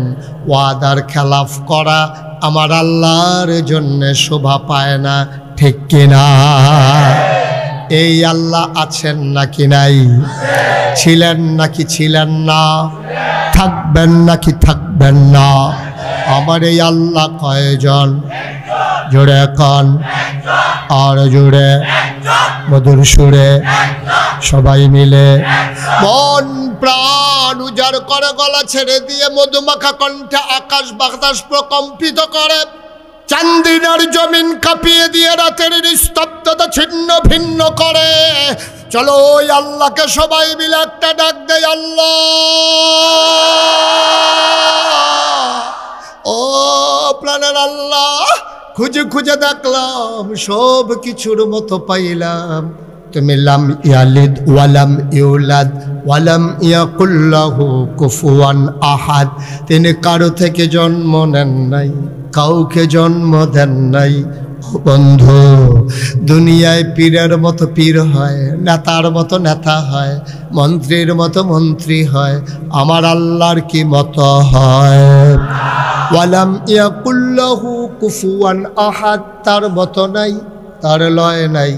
ওয়াদার খেলাফ করা আমার আল্লাহর জন্য শোভা পায় না, ঠিক কিনা? এই আল্লাহ আছেন নাকি নাই? ছিলেন নাকি ছিলেন না? থাকবেন নাকি থাকবেন না? আমার এই আল্লাহ কয়জন? জোরে কন, আর জোরে, মধুর সুরে, সবাই মিলে মন প্রাণ উজাড় করে গলা ছেড়ে দিয়ে মধুমাখা কণ্ঠে আকাশ বাতাস প্রকম্পিত করে, চান্দিনার জমিন কাঁপিয়ে দিয়ে রাতের নিস্তব্ধতা ছিন্ন ভিন্ন করে। চলো ওই আল্লাহকে সবাই মিলে একটা ডাক দেয়, আল্লাহ। ও প্রাণের আল্লাহ, খুঁজে খুঁজে দেখলাম, সব কিছুর মতো পাইলাম তুমি লাম ইয়ালিদ ওয়ালাম ইউলাদ ওয়ালাম ইয়াকুল লাহু কুফুয়ান আহাদ। তিনি কারো থেকে জন্ম নেন নাই, কাউকে জন্ম দেন নাই। বন্ধু, দুনিয়ায় পীরের মতো পীর হয়, নেতার মতো নেতা হয়, মন্ত্রীর মতো মন্ত্রী হয়, আমার আল্লাহর কি মতো হয়? ওয়ালাম ইয়াকুল লাহু কুফুয়ান আহাদ। তার মতো নাই, তার লয় নাই,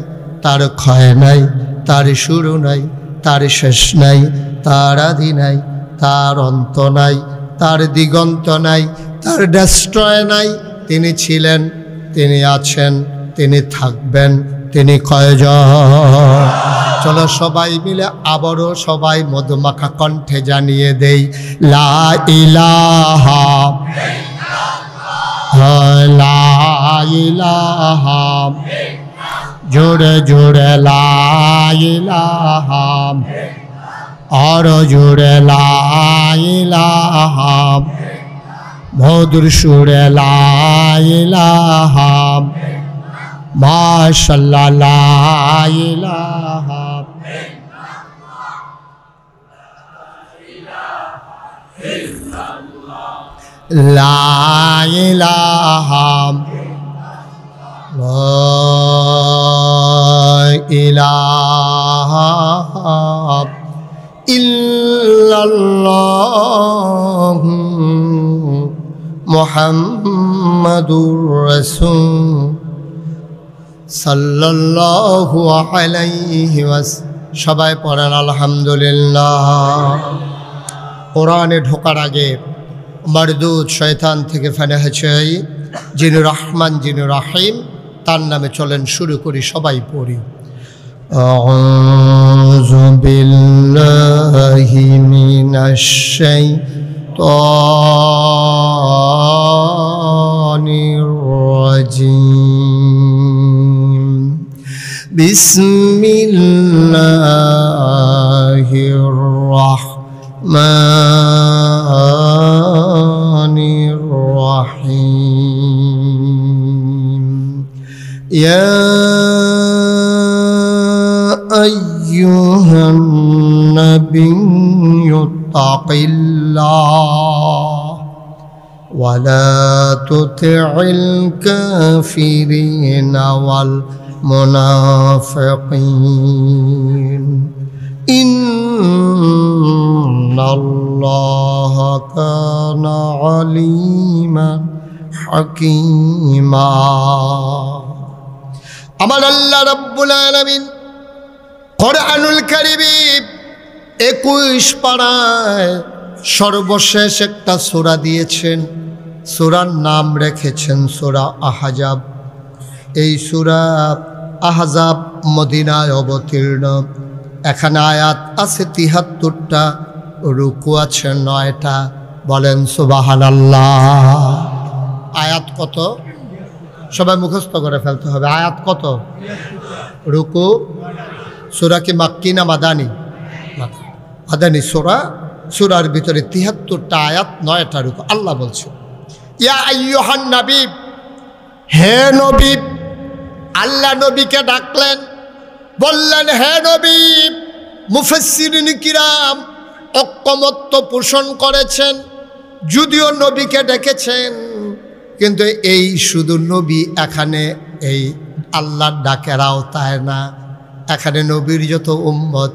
তার ক্ষয় নাই, তার শুরু নাই, তার শেষ নাই, তার আদি নাই, তার অন্ত নাই, তার দিগন্ত নাই, তার ডেস্ট্রয় নাই। তিনি ছিলেন, তিনি আছেন, তিনি থাকবেন, তিনি কয়জন? চলো সবাই মিলে আবারও সবাই মধুমাখা কণ্ঠে জানিয়ে দেই লা ইলাহা লা ইলাহা জোরে জোরে লা ইলাহা আর জোরে লা ইলাহা মধুর সুরে লা ইলাহা মাশাআল্লাহ লা ইলাহা লা ইলাহা ইল্লাল্লাহ মুহাম্মাদুর রাসূল সাল্লাল্লাহু আলাইহি ওয়াসাল্লাম। সবাই পড়েন আলহামদুলিল্লাহ। কোরআনে ঢোকার আগে মারদুদ শয়তান থেকে ফানাহ চাই, যিনি রহমান যিনি রহিম, তার নামে চলেন শুরু করি, সবাই পড়ি। আউযু বিল্লাহি মিনাশ শাইতানির রাজিম। বিসমিল্লাহির রাহমানির রাহিম। ইয়া আইয়ুহান নাবিয়্যু তাকিল্লাহ ওয়া লা তুতি'ল কাফিরিনা ওয়াল মুনাফিকিন ইন্নাল্লাহা কানা আলিমান হাকীমা। আমার আল্লাহ রাব্বুল আলামিন কোরআনুল কারীমে 21 পারায় সর্বশেষ একটা সূরা দিয়েছেন। সূরার নাম রেখেছেন সূরা আহজাব। এই সূরা আহজাব মদিনায় অবতীর্ণ। এখানে আয়াত আছে 73টা, রুকু আছে 9টা। বলেন সুবহানাল্লাহ। আয়াত কত? সবাই মুখস্থ করে ফেলতে হবে। আয়াত কত? রুকু। সূরা কি মাক্কি না মাদানি? মাদানি সূরা। সূরার ভিতরে 73টা আয়াত, 9টা রুকু। আল্লাহ বলছে ইয়া আইয়ুহান নবী, হে নবী। আল্লাহ নবীকে ডাকলেন, বললেন হে নবী। মুফাসসিরিন কিরাম ঐকমত্য পোষণ করেছেন, যদিও নবীকে ডেকেছেন, কিন্তু এই শুধু নবী এখানে এই আল্লাহর ডাকের আওতায় না। এখানে নবীর যত উম্মত,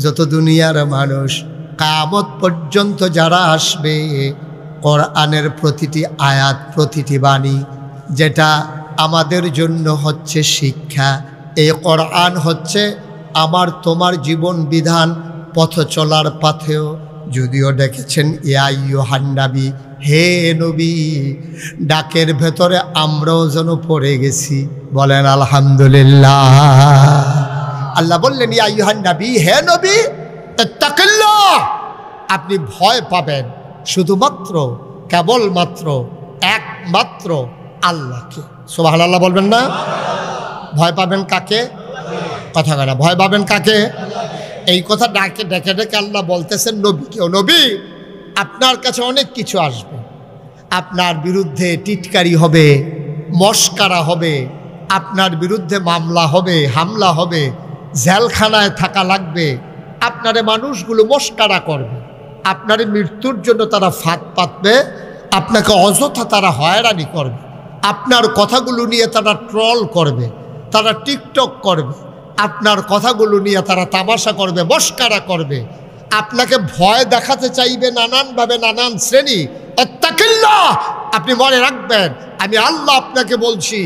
যত দুনিয়ার মানুষ, কিয়ামত পর্যন্ত যারা আসবে, কোরআনের প্রতিটি আয়াত, প্রতিটি বাণী যেটা আমাদের জন্য হচ্ছে শিক্ষা। এই কোরআন হচ্ছে আমার তোমার জীবন বিধান, পথ চলার পথেও যদিও ডেকেছেন ইয়া আইয়ুহান নবী, হে নবী। ডাকের ভেতরে আমরাও যেন পড়ে গেছি। বলেন আলহামদুলিল্লাহ। আল্লাহ বললেন ইয়া আইয়ুহান নবী, হে নবী, ইত্তাকিল্লাহ, আপনি ভয় পাবেন শুধুমাত্র, কেবলমাত্র, একমাত্র আল্লাহকে। সুবহানাল্লাহ বলবেন না? ভয় পাবেন কাকে? কথা কয় না। ভয় পাবেন কাকে? এই কথা ডেকে ডেকে আল্লাহ বলতেছেন নবীকেও, নবী আপনার কাছে অনেক কিছু আসবে, আপনার বিরুদ্ধে টিটকারি হবে, মস্কারা হবে, আপনার বিরুদ্ধে মামলা হবে, হামলা হবে, জেলখানায় থাকা লাগবে, আপনারে মানুষগুলো মস্কারা করবে, আপনার মৃত্যুর জন্য তারা ফাঁদ পাতবে, আপনাকে অযথা তারা হয়রানি করবে, আপনার কথাগুলো নিয়ে তারা ট্রল করবে, তারা টিকটক করবে, আপনার কথাগুলো নিয়ে তারা তামাশা করবে, মস্কারা করবে, আপনাকে ভয় দেখাতে চাইবে নানানভাবে, নানান শ্রেণী। ইত্তাকিল্লাহ, আপনি মনে রাখবেন আমি আল্লাহ আপনাকে বলছি,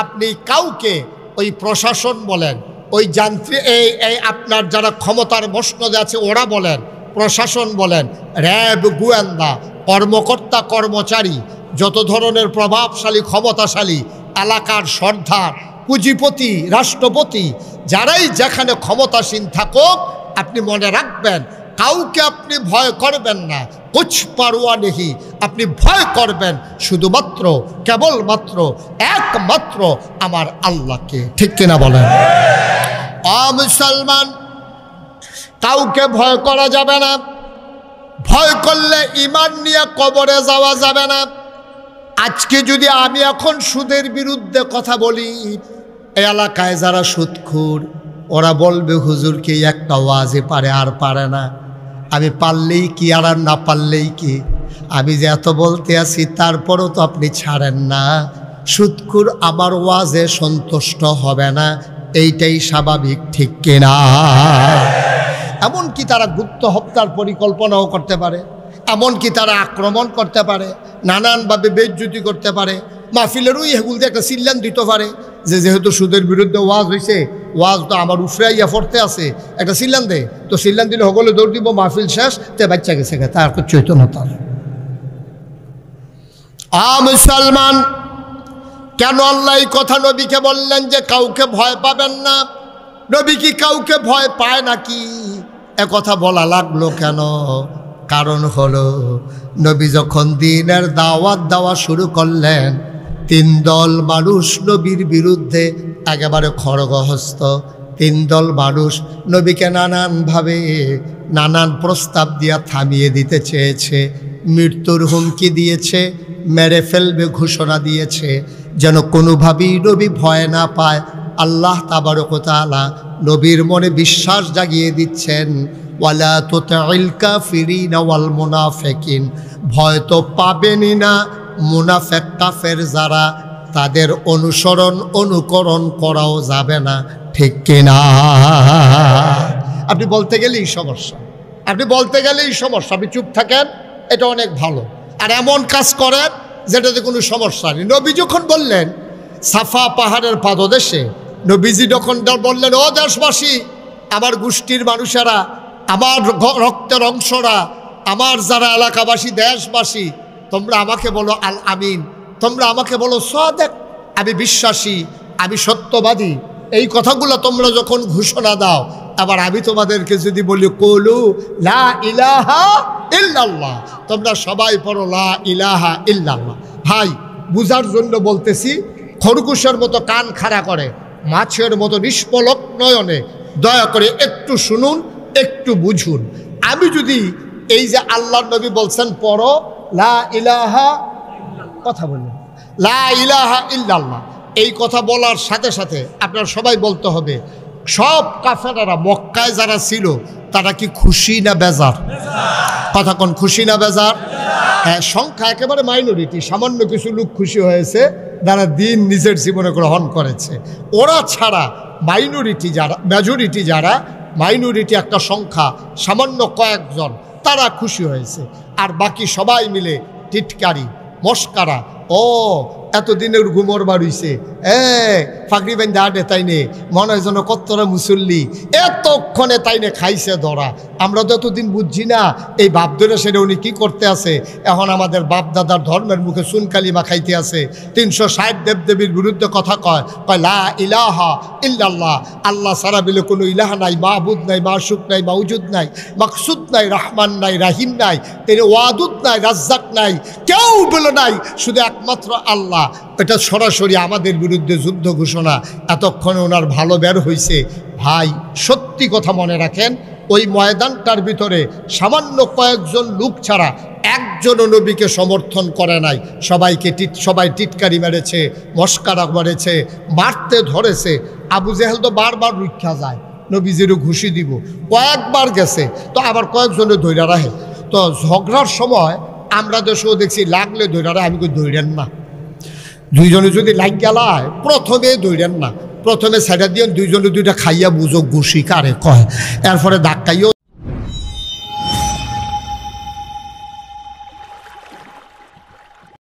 আপনি কাউকে ওই প্রশাসন বলেন, ওই যান্ত্রিক এই আপনার যারা ক্ষমতার মসনদে আছে ওরা বলেন, প্রশাসন বলেন, র্যাব, গোয়েন্দা, কর্মকর্তা, কর্মচারী, যত ধরনের প্রভাবশালী, ক্ষমতাশালী, এলাকার সর্দার, পুঁজিপতি, রাষ্ট্রপতি, যারাই যেখানে ক্ষমতাসীন থাকুক, আপনি মনে রাখবেন কাউকে আপনি ভয় করবেন না, কুছ পারোয়া নেহি, আপনি ভয় করবেন শুধুমাত্র কেবলমাত্র একমাত্র আমার আল্লাহকে। ঠিক কিনা বলেন? মুসলমান, কাউকে ভয় করা যাবে না। ভয় করলে ঈমান নিয়ে কবরে যাওয়া যাবে না। আজকে যদি আমি এখন সুদের বিরুদ্ধে কথা বলি, এই এলাকায় যারা সুদখোর ওরা বলবে হুজুরকে একটা ওয়াজে পারে আর পারে না। আমি পারলেই কি আর না পারলেই কি, আমি যে এত বলতে আছি তারপরও তো আপনি ছাড়েন না। সুদখোর আমার ওয়াজে সন্তুষ্ট হবে না, এইটাই স্বাভাবিক। ঠিক কিনা? এমনকি তারা গুপ্ত হত্যার পরিকল্পনাও করতে পারে, এমনকি তারা আক্রমণ করতে পারে, নানানভাবে বেইজ্জতি করতে পারে, মাহফিলেরও এগুলো দিয়ে একটা সিল্লান দিতে পারে যে যেহেতু সুদের বিরুদ্ধে ওয়াজ হয়েছে, ওয়াজ তো আমার উফরাইয়া পড়তে আছে, একটা সিল্লান দে। তো সিল্লান দিলে সকলে দৌড় দিব, মাহফিল শেষ, তে বাচ্চা গেছে, তার চৈতন্যতা। মুসলমান, কেন আল্লাহ এই কথা নবীকে বললেন যে কাউকে ভয় পাবেন না? নবী কি কাউকে ভয় পায় নাকি? কথা বলা লাগলো কেন? কারণ হলো নবী যখন দ্বীনের দাওয়াত দেওয়া শুরু করলেন, 3 দল মানুষ নবীর বিরুদ্ধে একেবারে খড়গহস্ত। 3 দল মানুষ নবীকে নানানভাবে নানান প্রস্তাব দিয়া থামিয়ে দিতে চেয়েছে, মৃত্যুর হুমকি দিয়েছে, মেরে ফেলবে ঘোষণা দিয়েছে, যেন কোনোভাবেই নবী ভয় না পায়। আল্লাহ তাবারক ওয়া তাআলা নবীর মনে বিশ্বাস জাগিয়ে দিচ্ছেন, ওয়ালা তুতিল কাফিরিনা ওয়াল মুনাফিকিন, ভয় তো পাবেনই না মুনাফিক কাফের যারা, তাদের অনুকরণ করাও যাবে না। ঠিক কিনা? আপনি বলতে গেলেই সমস্যা, আপনি বলতে গেলেই সমস্যা, আপনি চুপ থাকেন, এটা অনেক ভালো। আর এমন কাজ করেন যেটাতে কোনো সমস্যা নেই। নবী যখন বললেন সাফা পাহাড়ের পাদদেশে, নবীজি যখন বললেন, ও দেশবাসী, আমার গোষ্ঠীর মানুষেরা, আমার রক্তের অংশরা, আমার যারা এলাকাবাসী, দেশবাসী, তোমরা আমাকে বলো আল আমিন, তোমরা আমাকে বলো সাদেক, আমি বিশ্বাসী, আমি সত্যবাদী। এই কথাগুলো তোমরা যখন ঘোষণা দাও, আবার আমি তোমাদেরকে যদি বলি কুলু লা ইলাহা ইল্লাল্লাহ, তোমরা সবাই পড়ো লা ইলাহা ইল্লাল্লাহ। ভাই, বুঝার জন্য বলতেছি, খরগোশের মতো কান খাড়া করে, মাছের মতো নিষ্পলক নয়নে দয়া করে একটু শুনুন, একটু বুঝুন। আমি যদি এই যে আল্লাহর নবী বলছেন পড়ো লা ইলাহা, কথা বললেন লা ইলাহা ইল্লাল্লাহ, এই কথা বলার সাথে সাথে আপনারা সবাই বলতে হবে, সব কাফেররা মক্কায় যারা ছিল তারা কি খুশি না বেজার? কথা কোন, খুশি না বেজার? হ্যাঁ, সংখ্যা একেবারে মাইনরিটি, সামান্য কিছু লোক খুশি হয়েছে যারা দিন নিজের জীবনে গ্রহণ করেছে। ওরা ছাড়া মাইনরিটি যারা, মেজরিটি যারা, মাইনরিটি একটা সংখ্যা, সামান্য কয়েকজন, তারা খুশি হয়েছে। আর বাকি সবাই মিলে টিটকারি, মস্কারা, ও এতদিনের ঘুমর বাড়িছে, ফাঁকরি বেন দাঁড়ে তাইনে মনে হয় যেন কতটা মুসল্লি, এতক্ষণে তাইনে খাইছে ধরা। আমরা তো এতদিন বুঝছি না এই বাপ ধরে সেটা উনি কী করতে আছে। এখন আমাদের বাপ দাদার ধর্মের মুখে সুনকালিমা খাইতে আছে, 360 দেবদেবীর বিরুদ্ধে কথা কয় লা ইলাহা ইল্লাল্লাহ, আল্লাহ সারা বিলে কোনো ইলাহা নাই, মাহবুদ নাই, মাশুক নাই, মাউজুদ নাই, মাকসুদ নাই, রহমান নাই, রাহিম নাই, তিনি ওয়াদুদ নাই, রাজ্জাক নাই, কেউ বলে নাই, শুধু একমাত্র আল্লাহ। এটা সরাসরি আমাদের বিরুদ্ধে যুদ্ধ ঘোষণা। এতক্ষণে ওনার ভালো বের হয়েছে। ভাই, সত্যি কথা মনে রাখেন, ওই ময়দানটার ভিতরে সামান্য কয়েকজন লোক ছাড়া একজনও নবীকে সমর্থন করে নাই। সবাই টিটকারি মেরেছে, মস্কারা মেরেছে, মারতে ধরেছে। আবু জেহেল তো বারবার রক্ষা যায়, নবীজিরও ঘুষি দিব, কয়েকবার গেছে, তো আবার কয়েকজনে ধৈর্য রাখে। তো ঝগড়ার সময় আমরা দেশেও দেখছি লাগলে ধৈর্য রাখে, আমি ধৈর্যেন না। দুইজনে যদি লাগ গেলায় প্রথমে দৌড়েন না, প্রথমে সাইডা দিয়ে দুইজনে দুইটা খাইয়া বুঝো ঘুষি কারে কয়, এরপরে ধাক্কাইও